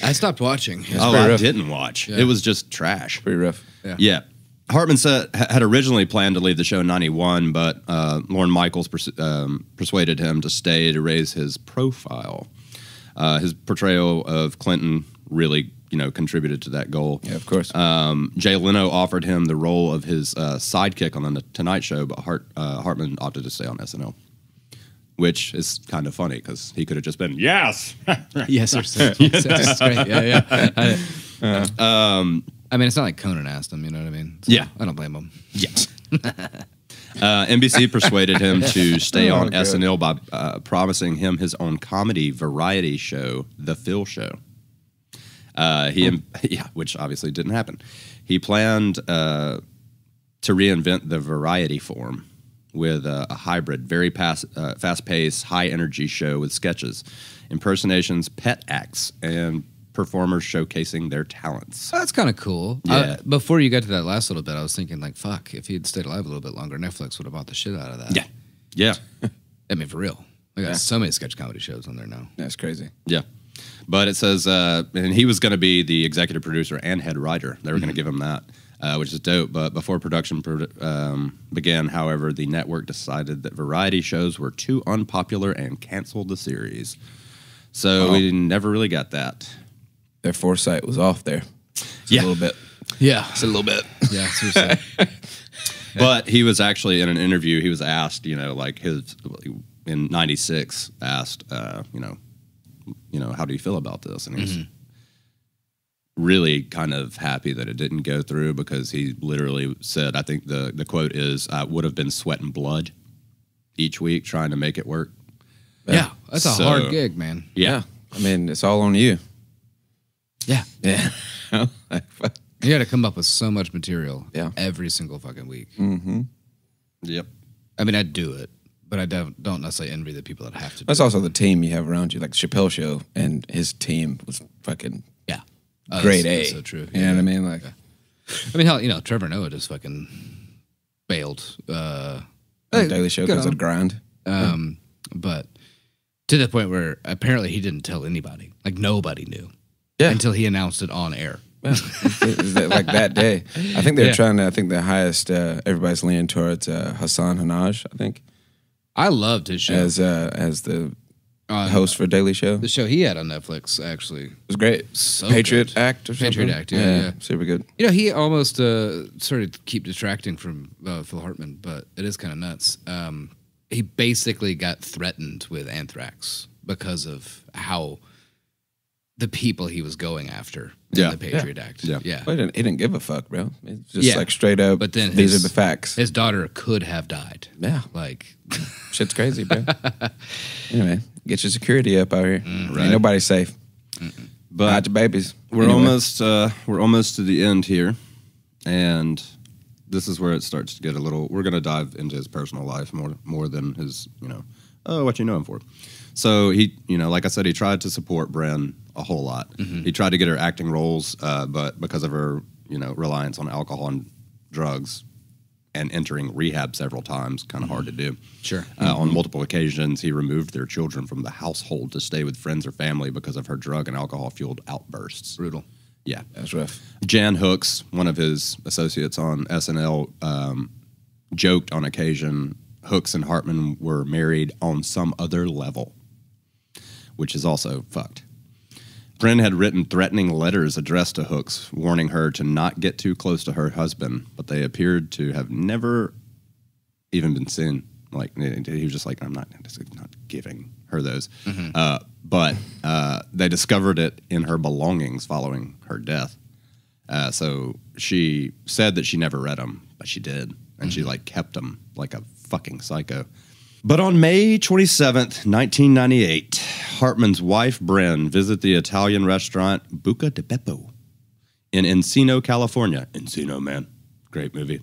Speaker 4: I stopped watching.
Speaker 3: I
Speaker 2: rough.
Speaker 3: didn't watch.
Speaker 4: Yeah.
Speaker 3: It was just trash.
Speaker 2: Pretty rough.
Speaker 3: Yeah. Hartman had originally planned to leave the show in 91, but Lorne Michaels persuaded him to stay to raise his profile. His portrayal of Clinton really, contributed to that goal.
Speaker 2: Yeah, of course.
Speaker 3: Jay Leno offered him the role of his sidekick on the Tonight Show, but Hartman opted to stay on SNL. Which is kind of funny because he could have just been yes.
Speaker 4: Yes, sir. That's great. Yeah. I mean, it's not like Conan asked him. You know what I mean? So
Speaker 3: Yeah.
Speaker 4: I don't blame him.
Speaker 3: Yes. NBC persuaded him to stay on
Speaker 2: good.
Speaker 3: SNL by promising him his own comedy variety show, The Phil Show. Which obviously didn't happen. He planned to reinvent the variety form with a hybrid, very fast-paced, high-energy show with sketches, impersonations, pet acts, and performers showcasing their talents.
Speaker 4: That's kind of cool.
Speaker 3: Yeah.
Speaker 4: Before you got to that last little bit, I was thinking, like, fuck, if he'd stayed alive a little bit longer, Netflix would have bought the shit out of that.
Speaker 3: Yeah. Yeah.
Speaker 4: I mean, for real. I got so many sketch comedy shows on there now.
Speaker 2: That's crazy.
Speaker 3: Yeah. But it says, and he was going to be the executive producer and head writer. They were going to give him that, which is dope. But before production began, however, the network decided that variety shows were too unpopular and canceled the series. So we never really got that.
Speaker 2: Their foresight was off there. Just
Speaker 3: Yeah.
Speaker 2: a little bit.
Speaker 4: Yeah.
Speaker 2: Just a little bit.
Speaker 4: Yeah, seriously.
Speaker 3: But he was actually in an interview. He was asked, like in '96, asked, how do you feel about this? And he's really kind of happy that it didn't go through because he literally said, I think the quote is, I would have been sweating blood each week trying to make it work.
Speaker 4: Yeah. That's a
Speaker 3: So-
Speaker 4: hard gig, man.
Speaker 3: Yeah.
Speaker 2: I mean, it's all on you.
Speaker 4: Yeah.
Speaker 2: Yeah.
Speaker 4: You got to come up with so much material every single fucking week.
Speaker 3: Yep.
Speaker 4: I mean, I'd do it, but I don't necessarily envy the people that have to do
Speaker 2: That's also the team you have around you. Like Chappelle Show and his team was fucking
Speaker 4: Yeah.
Speaker 2: grade
Speaker 4: that's
Speaker 2: A.
Speaker 4: so true.
Speaker 2: You know what I mean? Like,
Speaker 4: I mean, hell, Trevor Noah just fucking bailed.
Speaker 2: Daily Show
Speaker 4: good
Speaker 2: because
Speaker 4: on
Speaker 2: of grind.
Speaker 4: But to the point where apparently he didn't tell anybody. Like, nobody knew.
Speaker 2: Yeah.
Speaker 4: Until he announced it on air.
Speaker 2: Yeah. Is that like that day? I think they're
Speaker 4: Yeah.
Speaker 2: trying to. I think the highest. Everybody's leaning towards Hassan Hanaj. I think
Speaker 4: I loved his show.
Speaker 2: as the host for Daily Show.
Speaker 4: The
Speaker 2: It
Speaker 4: show he had on Netflix, actually.
Speaker 2: was great.
Speaker 4: So
Speaker 2: Patriot
Speaker 4: good.
Speaker 2: Act or something.
Speaker 4: Patriot Act, yeah.
Speaker 2: super good.
Speaker 4: He almost started to keep detracting from Phil Hartman, but it is kind of nuts. He basically got threatened with anthrax because of how the people he was going after in the Patriot Act.
Speaker 3: Yeah.
Speaker 2: But he didn't give a fuck, bro. It's just
Speaker 4: Yeah.
Speaker 2: like straight up.
Speaker 4: But then
Speaker 2: these are the facts.
Speaker 4: His daughter could have died.
Speaker 2: Yeah,
Speaker 4: Like,
Speaker 2: shit's crazy, bro. Anyway, get your security up out here.
Speaker 3: Right.
Speaker 2: Ain't nobody safe.
Speaker 3: But
Speaker 2: Hide your babies.
Speaker 3: we're
Speaker 2: Anyway.
Speaker 3: almost to the end here, and this is where it starts to get a little. We're going to dive into his personal life more than his, what you know him for. So he, like I said, he tried to support Bren a whole lot. He tried to get her acting roles, but because of her, reliance on alcohol and drugs, and entering rehab several times, kind of hard to do.
Speaker 4: Sure.
Speaker 3: On multiple occasions, he removed their children from the household to stay with friends or family because of her drug and alcohol-fueled outbursts.
Speaker 4: brutal.
Speaker 3: Yeah.
Speaker 2: That's rough.
Speaker 3: Jan Hooks, one of his associates on SNL, joked on occasion Hooks and Hartman were married on some other level, which is also fucked. Bren had written threatening letters addressed to Hooks, warning her to not get too close to her husband, but they appeared to have never even been seen. Like he was just like, I'm not giving her those. But they discovered it in her belongings following her death. So she said that she never read them, but she did, and she like kept them like a fucking psycho. But on May 27th, 1998, Hartman's wife Bryn visited the Italian restaurant Buca di Beppo in Encino, California. Encino, man, great movie.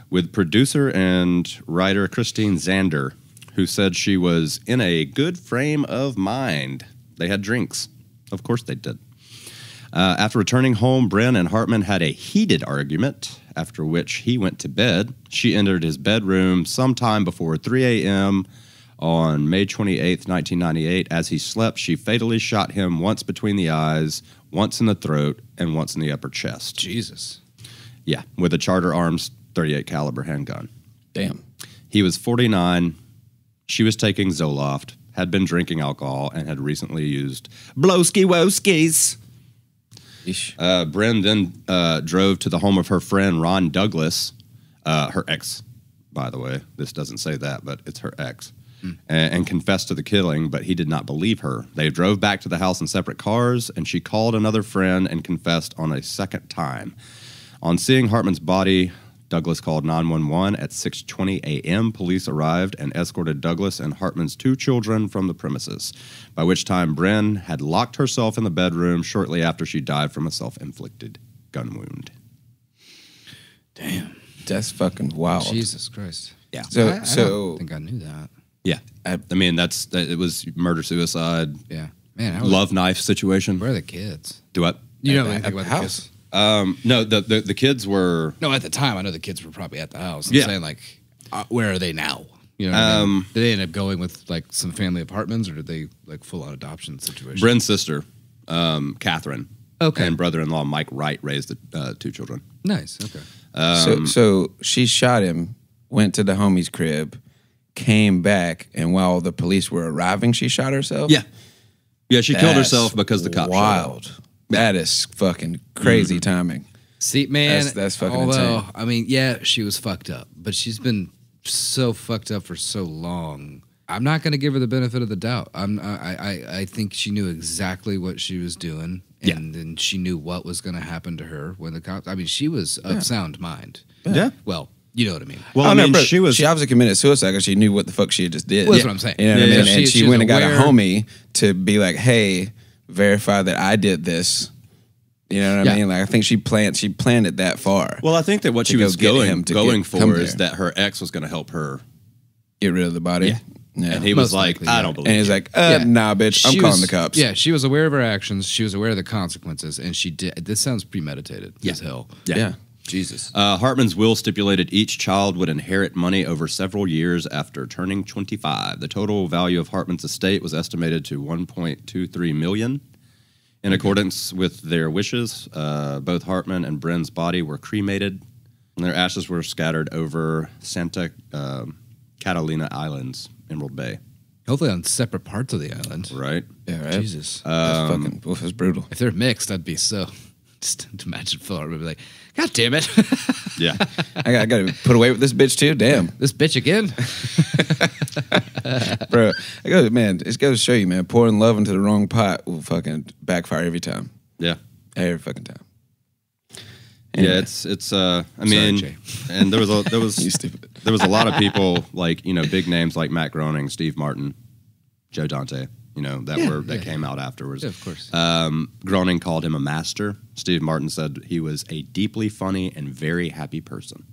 Speaker 3: With producer and writer Christine Zander, who said she was in a good frame of mind. They had drinks. Of course they did. After returning home, Bryn and Hartman had a heated argument, after which he went to bed. She entered his bedroom sometime before 3 a.m. on May 28th, 1998. As he slept, she fatally shot him once between the eyes, once in the throat, and once in the upper chest.
Speaker 4: Jesus.
Speaker 3: Yeah, with a Charter Arms .38 caliber handgun.
Speaker 2: Damn.
Speaker 3: He was 49. She was taking Zoloft, had been drinking alcohol, and had recently used Blowski Woskies. Bryn then drove to the home of her friend Ron Douglas, her ex, by the way. This doesn't say that, but it's her ex, and confessed to the killing, but he did not believe her. They drove back to the house in separate cars, and she called another friend and confessed on a second time. On seeing Hartman's body, Douglas called 911 at 6:20 a.m. Police arrived and escorted Douglas and Hartman's 2 children from the premises, by which time Bryn had locked herself in the bedroom shortly after she died from a self-inflicted gun wound.
Speaker 4: Damn.
Speaker 2: That's fucking wild.
Speaker 4: Jesus Christ.
Speaker 3: Yeah.
Speaker 4: I don't think I knew that.
Speaker 3: Yeah. I mean, it was murder-suicide,
Speaker 4: Yeah. Man,
Speaker 3: love knife situation.
Speaker 4: Where are the kids?
Speaker 3: Do what?
Speaker 4: You don't really think about the
Speaker 2: house.
Speaker 4: kids?
Speaker 3: No, the kids were...
Speaker 4: No, at the time, I know the kids were probably at the house. I'm
Speaker 3: Yeah.
Speaker 4: saying, like, where are they now? You know what I mean? Did they end up going with, like, some family apartments, or did they, like, full-on adoption situation?
Speaker 3: Bryn's sister, Catherine,
Speaker 4: Okay.
Speaker 3: and brother-in-law Mike Wright raised the 2 children.
Speaker 4: Nice, okay.
Speaker 2: So she shot him, went to the homie's crib, came back, and while the police were arriving, she shot herself?
Speaker 3: Yeah. Yeah, she killed
Speaker 2: That's
Speaker 3: herself because the cops shot her.
Speaker 2: wild. That is fucking crazy timing.
Speaker 4: See, man,
Speaker 2: That's fucking
Speaker 4: although,
Speaker 2: insane.
Speaker 4: I mean, yeah, she was fucked up, but she's been so fucked up for so long. I'm not going to give her the benefit of the doubt. I think she knew exactly what she was doing, and then she knew what was going to happen to her when the cops. I mean, she was of sound mind.
Speaker 3: Yeah.
Speaker 4: Well, you know what I mean.
Speaker 3: Well,
Speaker 2: Oh,
Speaker 3: I
Speaker 2: no,
Speaker 3: mean,
Speaker 2: but
Speaker 3: she was...
Speaker 2: She obviously committed suicide because she knew what the fuck she had just did.
Speaker 4: Well, that's what I'm saying.
Speaker 2: You know what I
Speaker 3: Yeah,
Speaker 2: mean?
Speaker 3: yeah.
Speaker 2: And
Speaker 4: She
Speaker 2: she
Speaker 4: was
Speaker 2: went and got a
Speaker 4: aware-
Speaker 2: homie to be like, hey, verify that I did this. You know what I
Speaker 4: Yeah.
Speaker 2: mean? Like, I think she planned it that far.
Speaker 3: Well, I think that what
Speaker 2: To
Speaker 3: she
Speaker 2: go
Speaker 3: was
Speaker 2: get him to
Speaker 3: going
Speaker 2: come
Speaker 3: for is
Speaker 2: there.
Speaker 3: that her ex was going to help her.
Speaker 2: Get rid of the body. Yeah.
Speaker 3: And he was
Speaker 4: Most
Speaker 3: like,
Speaker 4: likely,
Speaker 3: I
Speaker 4: yeah.
Speaker 3: don't believe
Speaker 2: And he's
Speaker 3: you.
Speaker 2: like,
Speaker 4: Yeah.
Speaker 2: nah, bitch, I'm
Speaker 4: She
Speaker 2: calling
Speaker 4: was-
Speaker 2: the cops.
Speaker 4: Yeah, she was aware of her actions. She was aware of the consequences, and she did. This sounds premeditated as hell.
Speaker 2: Yeah.
Speaker 4: Jesus.
Speaker 3: Hartman's will stipulated each child would inherit money over several years after turning 25. The total value of Hartman's estate was estimated to $1.23 million. In accordance with their wishes, both Hartman and Bryn's body were cremated, and their ashes were scattered over Santa Catalina Islands, Emerald Bay.
Speaker 4: Hopefully on separate parts of the island.
Speaker 3: Right?
Speaker 2: Yeah, right?
Speaker 4: Jesus.
Speaker 2: That's fucking, oof, it's brutal.
Speaker 4: If they're mixed, I'd be so. Just imagine Phil Hartman be like, God damn it.
Speaker 3: Yeah.
Speaker 2: I got to put away with this bitch too? Damn.
Speaker 4: This bitch again?
Speaker 2: Bro, man, it's got to show you, man, pouring love into the wrong pot will fucking backfire every time.
Speaker 3: Yeah.
Speaker 2: Every fucking time.
Speaker 3: Yeah, it's I mean,
Speaker 4: Jay.
Speaker 3: and there was
Speaker 2: You stupid.
Speaker 3: there was a lot of people like, you know, big names like Matt Groening, Steve Martin, Joe Dante, you know, that came out afterwards.
Speaker 4: Yeah, of course.
Speaker 3: Groening called him a master. Steve Martin said he was a deeply funny and very happy person.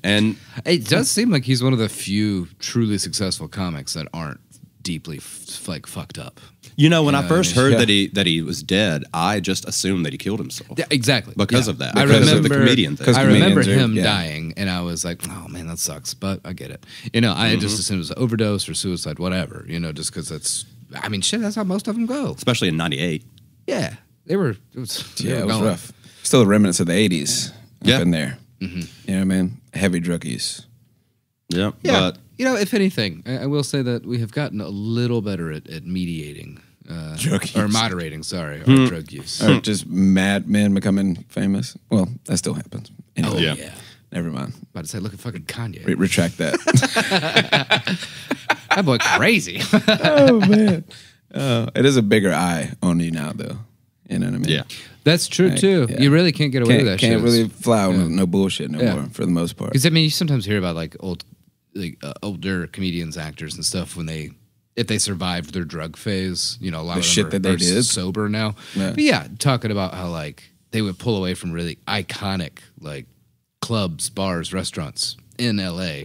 Speaker 3: And
Speaker 4: It does seem like he's one of the few truly successful comics that aren't deeply fucked up.
Speaker 3: you know, when I
Speaker 4: Yeah,
Speaker 3: first
Speaker 4: I mean,
Speaker 3: heard that he was dead, I just assumed that he killed himself.
Speaker 4: Yeah, exactly.
Speaker 3: Because
Speaker 4: Yeah.
Speaker 3: of that.
Speaker 4: I
Speaker 3: Because of the
Speaker 4: remember
Speaker 3: comedian thing.
Speaker 2: Because
Speaker 4: I remember
Speaker 2: comedians are-
Speaker 4: him
Speaker 2: yeah.
Speaker 4: dying, and I was like, "Oh man, that sucks." But I get it. You know, I just assumed it was an overdose or suicide, whatever. You know, just because that's. I mean, shit. That's how most of them go.
Speaker 3: Especially in '98.
Speaker 4: Yeah, they were. They
Speaker 2: Yeah,
Speaker 4: were
Speaker 2: it was
Speaker 4: going.
Speaker 2: rough. Still the remnants of the 80s
Speaker 3: Yeah.
Speaker 2: up in there. You know what I mean? Heavy drug use.
Speaker 3: Yeah.
Speaker 4: Yeah,
Speaker 3: But
Speaker 4: you know, if anything, I will say that we have gotten a little better at mediating,
Speaker 2: Drug
Speaker 4: or
Speaker 2: use.
Speaker 4: moderating. Sorry, our drug use.
Speaker 2: Or just mad men becoming famous. Well, that still happens. Anyway.
Speaker 4: Oh
Speaker 3: Yeah.
Speaker 4: yeah.
Speaker 2: Never mind.
Speaker 4: About to say, look at fucking Kanye.
Speaker 2: Retract that.
Speaker 4: That boy crazy.
Speaker 2: Oh man. It is a bigger eye on you now, though. You know what I mean?
Speaker 3: Yeah.
Speaker 4: That's true too.
Speaker 2: Yeah.
Speaker 4: You really can't get away with that shit.
Speaker 2: Can't really fly with no bullshit no more for the most part.
Speaker 4: Because I mean, you sometimes hear about like older comedians, actors, and stuff when if they survived their drug phase. You know, a lot
Speaker 2: The
Speaker 4: of them
Speaker 2: shit that they did.
Speaker 4: sober now.
Speaker 2: Yeah.
Speaker 4: But yeah, talking about how like they would pull away from really iconic like clubs, bars, restaurants in LA,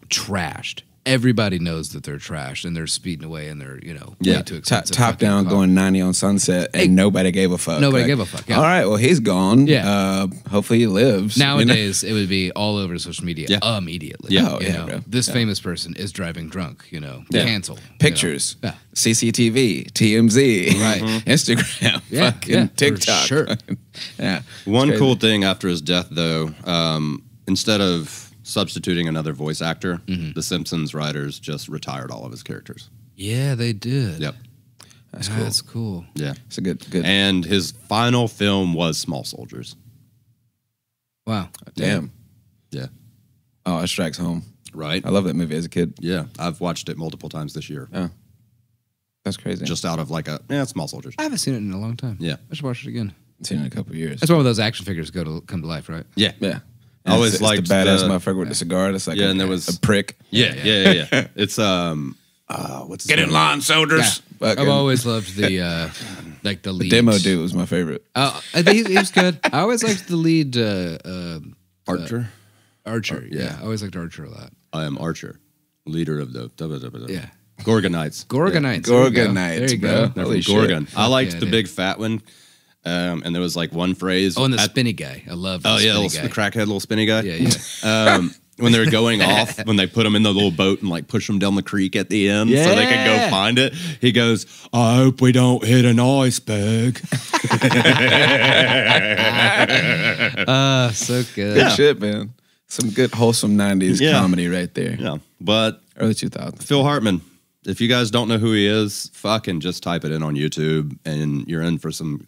Speaker 4: trashed. Everybody knows that they're trashed and they're speeding away and they're, way too expensive.
Speaker 2: Top down
Speaker 4: car.
Speaker 2: going 90 on Sunset and nobody gave a fuck.
Speaker 4: Nobody gave a fuck. Yeah.
Speaker 2: All right, well, he's gone.
Speaker 4: Yeah.
Speaker 2: Hopefully he lives.
Speaker 4: Nowadays, it would be all over social media immediately.
Speaker 2: Yeah. Oh,
Speaker 4: You
Speaker 2: yeah,
Speaker 4: know,
Speaker 2: bro.
Speaker 4: this
Speaker 2: Yeah.
Speaker 4: famous person is driving drunk,
Speaker 2: Yeah.
Speaker 4: cancel.
Speaker 2: Pictures.
Speaker 4: Yeah.
Speaker 2: CCTV, TMZ,
Speaker 4: Right.
Speaker 2: Instagram,
Speaker 4: Yeah,
Speaker 2: fucking
Speaker 4: yeah, for
Speaker 2: TikTok.
Speaker 4: sure.
Speaker 2: Yeah.
Speaker 3: One
Speaker 2: It's
Speaker 3: cool
Speaker 2: crazy.
Speaker 3: thing after his death, though, instead of substituting another voice actor, the Simpsons writers just retired all of his characters.
Speaker 4: Yeah, they did.
Speaker 3: Yep.
Speaker 2: That's cool.
Speaker 4: That's cool.
Speaker 3: Yeah.
Speaker 2: It's a good.
Speaker 3: And his final film was Small Soldiers.
Speaker 4: Wow.
Speaker 2: Damn.
Speaker 3: Yeah.
Speaker 2: Oh, it strikes home.
Speaker 3: Right?
Speaker 2: I love that movie as a kid.
Speaker 3: Yeah. I've watched it multiple times this year.
Speaker 2: That's crazy.
Speaker 3: Just out of like Small Soldiers.
Speaker 4: I haven't seen it in a long time.
Speaker 3: Yeah.
Speaker 4: I should watch it again.
Speaker 2: seen it in a couple of years.
Speaker 4: That's one of those action figures come to life, right?
Speaker 3: Yeah.
Speaker 2: Yeah.
Speaker 3: I always
Speaker 2: it's
Speaker 3: liked
Speaker 2: the badass
Speaker 3: the-
Speaker 2: motherfucker with the cigar. That's like
Speaker 3: and there was
Speaker 2: a prick.
Speaker 3: Yeah. It's what's his name?
Speaker 2: line, soldiers. Fucking-
Speaker 4: I've always loved the like the lead
Speaker 2: Demo dude was my favorite.
Speaker 4: Oh, I think he was good. I always liked the lead
Speaker 3: Archer.
Speaker 4: Archer.
Speaker 3: yeah.
Speaker 4: Yeah, I always liked Archer a lot.
Speaker 3: I am Archer, leader of the
Speaker 4: Yeah.
Speaker 3: Gorgonites.
Speaker 4: Gorgonites.
Speaker 2: Gorgonites,
Speaker 4: There you
Speaker 2: bro.
Speaker 4: go.
Speaker 3: They're
Speaker 2: Holy
Speaker 3: from
Speaker 2: shit.
Speaker 3: Gorgon. I liked
Speaker 4: Yeah,
Speaker 3: the
Speaker 4: dude.
Speaker 3: big fat one, and there was like one phrase.
Speaker 4: Oh, and the
Speaker 3: at-
Speaker 4: spinny guy. I love the
Speaker 3: Oh yeah,
Speaker 4: spinny
Speaker 3: the
Speaker 4: guy.
Speaker 3: crackhead little spinny guy.
Speaker 4: Yeah, yeah.
Speaker 3: When they were going off, when they put him in the little boat and like push him down the creek at the end so they could go
Speaker 4: Yeah.
Speaker 3: find it, he goes, "I hope we don't hit an iceberg."
Speaker 4: So good.
Speaker 2: Good shit, man. Some good wholesome 90s
Speaker 3: Yeah.
Speaker 2: comedy right there.
Speaker 3: Yeah, but
Speaker 2: Early 2000s.
Speaker 3: Phil Hartman. If you guys don't know who he is, fucking just type it in on YouTube, and you're in for some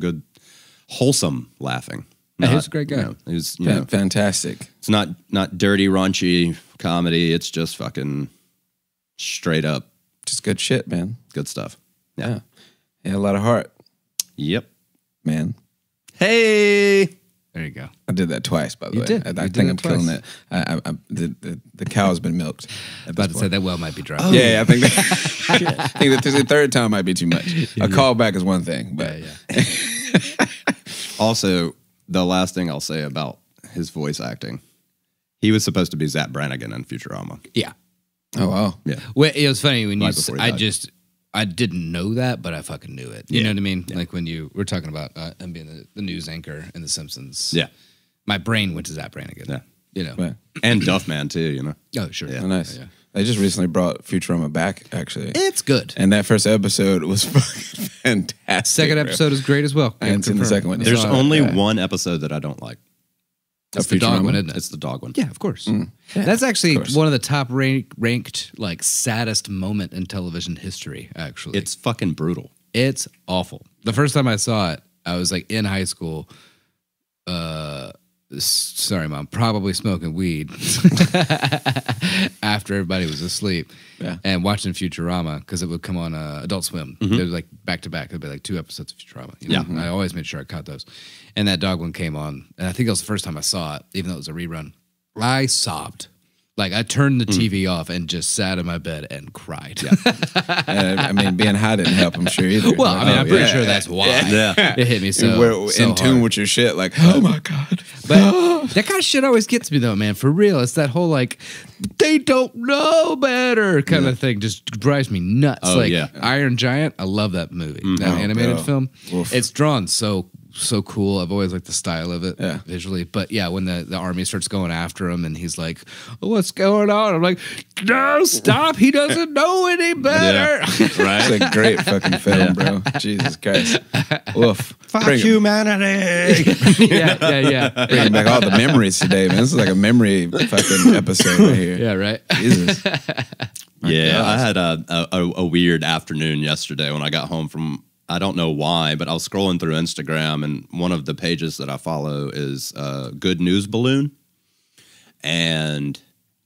Speaker 3: good, wholesome laughing.
Speaker 4: Yeah, he's a great guy.
Speaker 3: He's
Speaker 2: Fantastic.
Speaker 3: it's not dirty, raunchy comedy. It's just fucking straight up
Speaker 2: Just good shit, man.
Speaker 3: good stuff.
Speaker 2: Yeah. Yeah, a lot of heart,
Speaker 3: Yep.
Speaker 2: man.
Speaker 3: Hey.
Speaker 4: There you go.
Speaker 2: I did that twice, by the
Speaker 4: You
Speaker 2: way.
Speaker 4: did.
Speaker 2: I
Speaker 4: You
Speaker 2: think
Speaker 4: did
Speaker 2: I'm
Speaker 4: it
Speaker 2: killing
Speaker 4: twice.
Speaker 2: it. The cow's been milked. At
Speaker 4: About
Speaker 2: this
Speaker 4: to say
Speaker 2: point.
Speaker 4: that well might be dry.
Speaker 2: Yeah, I think I think the third time might be too much. A call back is one thing, but
Speaker 4: Yeah.
Speaker 3: Also, the last thing I'll say about his voice acting, he was supposed to be Zach Brannigan in Futurama.
Speaker 4: Yeah.
Speaker 2: oh wow,
Speaker 3: Yeah.
Speaker 4: Well, it was funny when
Speaker 3: Right
Speaker 4: you.
Speaker 3: before he
Speaker 4: I
Speaker 3: died.
Speaker 4: I didn't know that, but I fucking knew it. You
Speaker 3: Yeah.
Speaker 4: know what I mean? Like when you were talking about him being the news anchor in The Simpsons.
Speaker 3: Yeah.
Speaker 4: My brain went to Zach Brannigan.
Speaker 3: Yeah.
Speaker 4: You know.
Speaker 2: Right.
Speaker 3: And Duffman too, you know.
Speaker 4: Oh, sure.
Speaker 3: Yeah.
Speaker 2: Oh, nice.
Speaker 4: Yeah.
Speaker 2: They just recently brought Futurama back, actually,
Speaker 4: It's good.
Speaker 2: and that first episode was fucking fantastic.
Speaker 4: Second
Speaker 2: bro.
Speaker 4: episode is great as well.
Speaker 2: I haven't seen the
Speaker 4: Confirmed.
Speaker 2: second one yet.
Speaker 3: There's
Speaker 2: So,
Speaker 3: only
Speaker 2: yeah.
Speaker 3: one episode that I don't like.
Speaker 4: It's the dog
Speaker 2: Futurama?
Speaker 4: one, isn't it?
Speaker 3: It's the dog one.
Speaker 4: Yeah, of course.
Speaker 2: Yeah,
Speaker 4: That's actually
Speaker 2: of course.
Speaker 4: one of the top ranked like saddest moment in television history. Actually,
Speaker 3: It's fucking brutal.
Speaker 4: It's awful. The first time I saw it, I was like in high school. Sorry, Mom. Probably smoking weed after everybody was asleep,
Speaker 2: Yeah.
Speaker 4: and watching Futurama because it would come on Adult Swim. They would like back to back. It'd be like 2 episodes of Futurama. You know?
Speaker 3: Yeah.
Speaker 4: I always made sure I caught those. And that dog one came on, and I think that was the first time I saw it, even though it was a rerun. I sobbed. Like I turned the TV off and just sat in my bed and cried.
Speaker 2: I mean, being high didn't help, I'm sure either.
Speaker 4: Well, I mean, I'm pretty
Speaker 2: yeah.
Speaker 4: sure that's why
Speaker 3: Yeah.
Speaker 4: it hit me so.
Speaker 2: We're
Speaker 4: so
Speaker 2: in tune
Speaker 4: hard.
Speaker 2: with your shit. Like, oh my god,
Speaker 4: But that kind of shit always gets me though, man. For real, it's that whole like they don't know better kind of thing. Just drives me nuts.
Speaker 3: Oh,
Speaker 4: like
Speaker 3: yeah.
Speaker 4: Iron Giant, I love that movie. That
Speaker 2: Oh,
Speaker 4: animated
Speaker 2: bro.
Speaker 4: film.
Speaker 2: Oof.
Speaker 4: It's drawn so cool. I've always liked the style of it
Speaker 2: Yeah.
Speaker 4: visually. But yeah, when the army starts going after him and he's like, "What's going on?" I'm like, "No, stop! He doesn't know any better."
Speaker 3: Right?
Speaker 2: it's a great fucking film, bro. Jesus Christ, woof. Bring it-
Speaker 3: humanity.
Speaker 4: yeah.
Speaker 2: Bringing back all the memories today, man. This is like a memory fucking episode right here.
Speaker 4: Yeah, right.
Speaker 2: Jesus.
Speaker 3: Yeah,
Speaker 2: gosh.
Speaker 3: I had a weird afternoon yesterday when I got home from I don't know why, but I was scrolling through Instagram, and one of the pages that I follow is Good News Balloon. And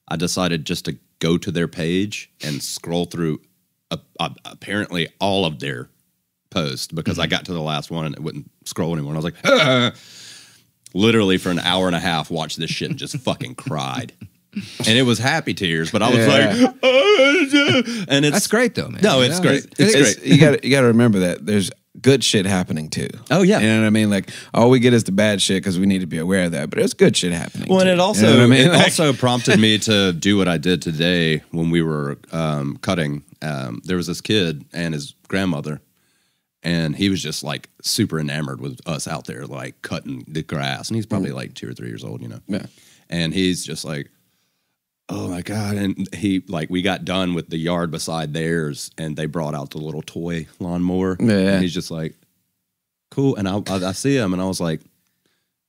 Speaker 3: I decided just to go to their page and scroll through apparently all of their posts because I got to the last one and it wouldn't scroll anymore. And I was like, literally for an hour and a half, watched this shit and just fucking cried. And it was happy tears, but I was like, and it's
Speaker 4: That's great though, man.
Speaker 3: No, it's great. It's great.
Speaker 2: You got to remember that there's good shit happening too.
Speaker 3: Oh yeah,
Speaker 2: you know what I mean. Like all we get is the bad shit because we need to be aware of that. But there's good shit happening.
Speaker 3: Well,
Speaker 2: too.
Speaker 3: and it also
Speaker 2: you know what I mean?
Speaker 3: also prompted me to do what I did today when we were cutting. There was this kid and his grandmother, and he was just like super enamored with us out there, like cutting the grass. And he's probably like 2 or 3 years old, you know.
Speaker 2: Yeah.
Speaker 3: And he's just like, oh my God. And he, like, we got done with the yard beside theirs and they brought out the little toy lawnmower.
Speaker 2: Yeah.
Speaker 3: And he's just like, cool. And I see him and I was like,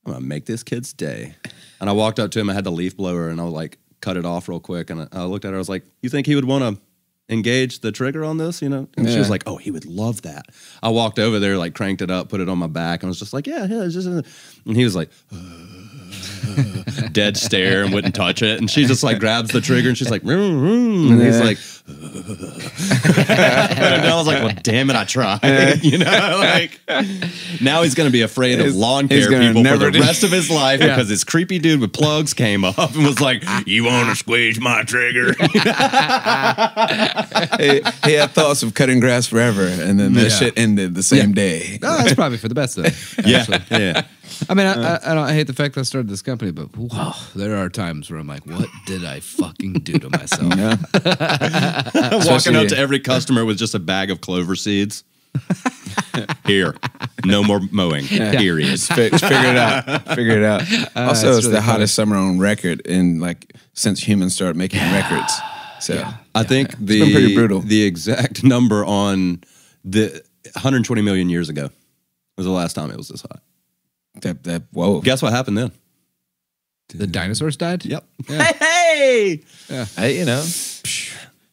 Speaker 3: I'm going to make this kid's day. And I walked up to him. I had the leaf blower and I was like, cut it off real quick. And I looked at her. I was like, you think he would want to engage the trigger on this, you know? And she was like, oh, he would love that. I walked over there, like cranked it up, put it on my back, and I was just like, yeah, it's just, and he was like, dead stare and wouldn't touch it. And she just like grabs the trigger and she's like, and he's like, and I was like, well, damn it, I tried. You know, like now he's going to be afraid of lawn care people for the rest of his life because this creepy dude with plugs came up and was like, you want to squeeze my trigger?
Speaker 2: he had thoughts of cutting grass forever, and then that shit ended the same day.
Speaker 4: No, that's probably for the best though.
Speaker 3: Yeah.
Speaker 4: I mean, I hate the fact that I started this company, but wow, there are times where I'm like, what did I fucking do to myself?
Speaker 3: Walking up to every customer with just a bag of clover seeds. Here, no more mowing. Period.
Speaker 2: Figure it out. Figure it out. Also, it's really the hottest summer on record in like since humans started making records. So
Speaker 3: I think
Speaker 2: it's been pretty brutal.
Speaker 3: The exact number on the 120 million years ago was the last time it was this hot.
Speaker 2: Whoa.
Speaker 3: Guess what happened then?
Speaker 4: The dinosaurs died?
Speaker 3: Yep.
Speaker 4: Yeah.
Speaker 3: Hey!
Speaker 2: Yeah. Hey, you know.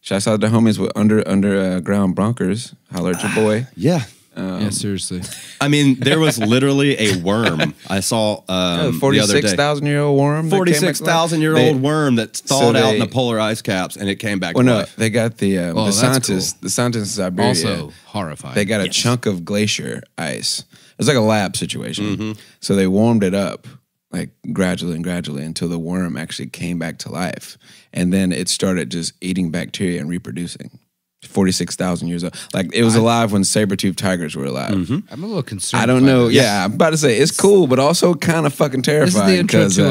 Speaker 2: Shouts out to homies with underground bunkers. Holler at your boy.
Speaker 3: Yeah.
Speaker 4: Yeah, seriously.
Speaker 3: I mean, there was literally a worm. I saw
Speaker 2: 46,000-year-old worm.
Speaker 3: 46,000-year-old worm that thawed out in the polar ice caps, and it came back to life.
Speaker 2: They got the scientists. Cool. The scientists in Siberia.
Speaker 4: Also horrifying.
Speaker 2: They got a chunk of glacier ice. It was like a lab situation. So they warmed it up like gradually until the worm actually came back to life. And then it started just eating bacteria and reproducing. 46,000 years old. Like it was alive when saber-toothed tigers were alive.
Speaker 4: I'm a little concerned.
Speaker 2: I don't know. Yeah, I'm about to say it's cool, but also kind of fucking terrifying.
Speaker 4: This is the intro to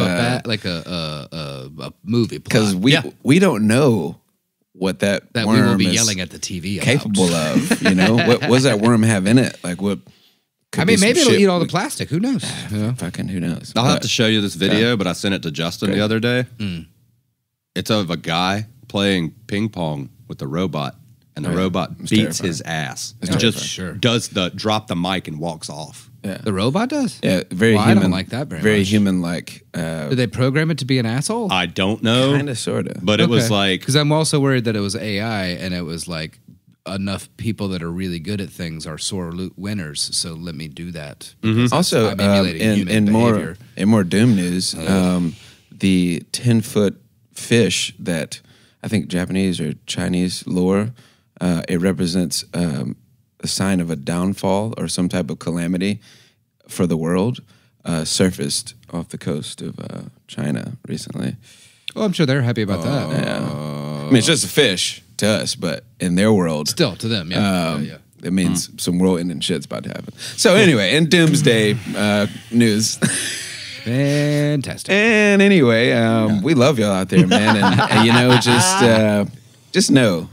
Speaker 4: a movie plot.
Speaker 2: Because we don't know what that worm
Speaker 4: we will be yelling at the TV about.
Speaker 2: Capable of. You know, what does that worm have in it? Like what?
Speaker 4: I mean, maybe it'll eat all the plastic. Who knows?
Speaker 2: Fucking who knows?
Speaker 3: I'll have to show you this video, but I sent it to Justin the other day. It's of a guy playing ping pong with a robot, and the robot beats his ass. And just does drop the mic and walks off.
Speaker 2: Yeah.
Speaker 4: The robot does?
Speaker 2: Yeah, very human.
Speaker 4: I don't like that very
Speaker 2: much.
Speaker 4: Human-like. Did they program it to be an asshole?
Speaker 3: I don't know.
Speaker 2: Kind of, sort of.
Speaker 3: But it was like...
Speaker 4: Because I'm also worried that it was AI, and it was like, enough people that are really good at things are sore winners, so let me do that.
Speaker 2: Also, in more Doom news, the 10-foot fish that I think Japanese or Chinese lore, it represents a sign of a downfall or some type of calamity for the world, surfaced off the coast of China recently.
Speaker 4: Oh, I'm sure they're happy about that.
Speaker 2: Yeah. I mean, it's just a fish to us, but in their world,
Speaker 4: still to them,
Speaker 2: it means some world-ending shit's about to happen. So anyway, in Doomsday news.
Speaker 4: Fantastic.
Speaker 2: And anyway, we love y'all out there, man. And you know, just know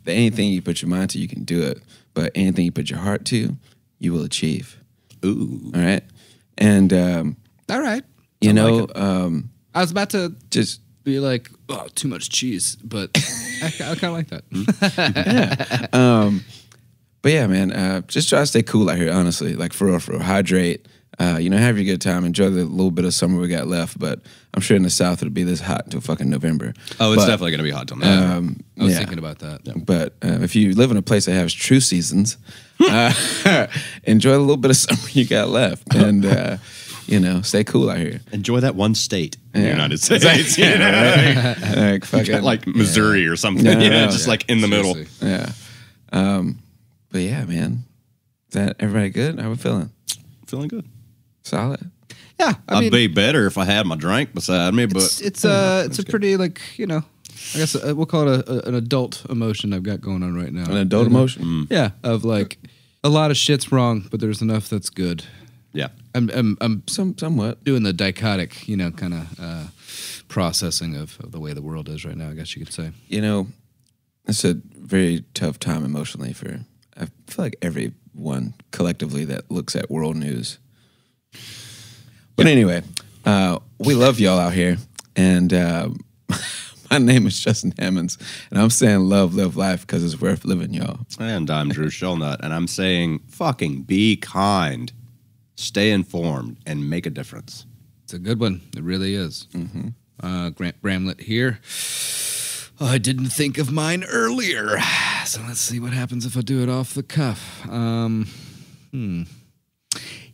Speaker 2: that anything you put your mind to, you can do it. But anything you put your heart to, you will achieve.
Speaker 3: Ooh.
Speaker 2: All right. And
Speaker 4: all right.
Speaker 2: You know,
Speaker 4: I was about to
Speaker 2: just
Speaker 4: be like, oh, too much cheese, but I kind of like that.
Speaker 2: Yeah. But yeah, man, just try to stay cool out here, honestly. Like for real, hydrate. Have your good time. Enjoy the little bit of summer we got left. But I'm sure in the South it'll be this hot until fucking November.
Speaker 3: Oh, it's definitely going to be hot till November.
Speaker 4: I was thinking about that. Yeah.
Speaker 2: But if you live in a place that has true seasons, enjoy the little bit of summer you got left. And, stay cool out here.
Speaker 3: Enjoy that one state in the United States.
Speaker 2: Like fucking,
Speaker 3: like Missouri or something. Just like in the middle.
Speaker 2: Yeah. But yeah, man. Is that everybody good? How we feeling?
Speaker 3: Feeling good.
Speaker 2: Solid.
Speaker 4: Yeah,
Speaker 3: I'd be better if I had my drink beside me, but
Speaker 4: it's a pretty I guess we'll call it an adult emotion I've got going on right now.
Speaker 2: An adult emotion?
Speaker 4: Yeah, of like a lot of shit's wrong, but there's enough that's good.
Speaker 3: Yeah.
Speaker 4: I'm
Speaker 2: somewhat
Speaker 4: doing the dichotic, kind of processing of the way the world is right now, I guess you could say.
Speaker 2: It's a very tough time emotionally I feel like everyone collectively that looks at world news. But anyway, we love y'all out here. And my name is Justin Hammonds. And I'm saying love life because it's worth living, y'all.
Speaker 3: And I'm Drew Shellnut. And I'm saying fucking be kind. Stay informed and make a difference.
Speaker 4: It's a good one. It really is. Mm-hmm. Grant Bramlett here. Oh, I didn't think of mine earlier. So let's see what happens if I do it off the cuff.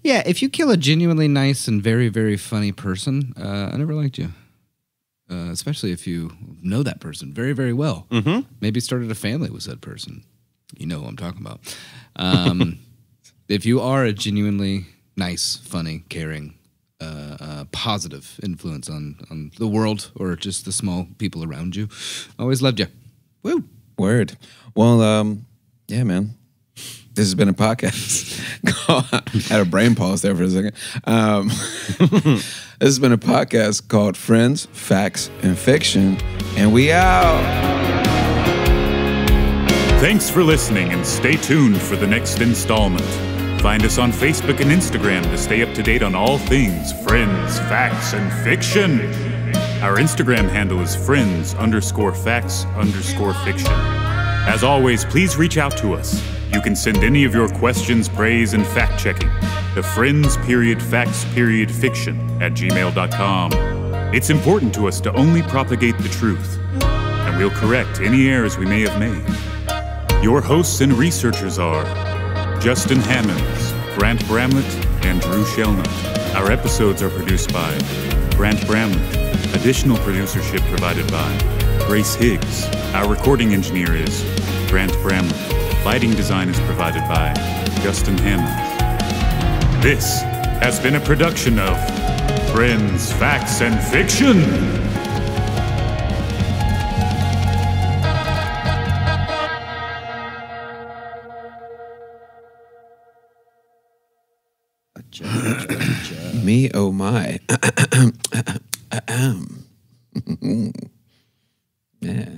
Speaker 4: Yeah, if you kill a genuinely nice and very, very funny person, I never liked you. Especially if you know that person very, very well. Mm-hmm. Maybe started a family with that person. You know who I'm talking about. If you are a genuinely nice, funny, caring, positive influence on the world or just the small people around you, always loved you. Woo! Word.
Speaker 2: Well, yeah, man. This has been a podcast. Had a brain pause there for a second. This has been a podcast called Friends, Facts, and Fiction, and we out.
Speaker 1: Thanks for listening, and stay tuned for the next installment. Find us on Facebook and Instagram to stay up to date on all things Friends, Facts, and Fiction. Our Instagram handle is friends_facts_fiction. As always, please reach out to us. You can send any of your questions, praise, and fact-checking to friends.facts.fiction@gmail.com. It's important to us to only propagate the truth, and we'll correct any errors we may have made. Your hosts and researchers are Justin Hammonds, Grant Bramlett, and Drew Shellnut. Our episodes are produced by Grant Bramlett. Additional producership provided by Grace Higgs. Our recording engineer is Grant Bramlett. Lighting design is provided by Justin Hammonds. This has been a production of Friends, Facts, and Fiction.
Speaker 2: Me, oh my. Yeah.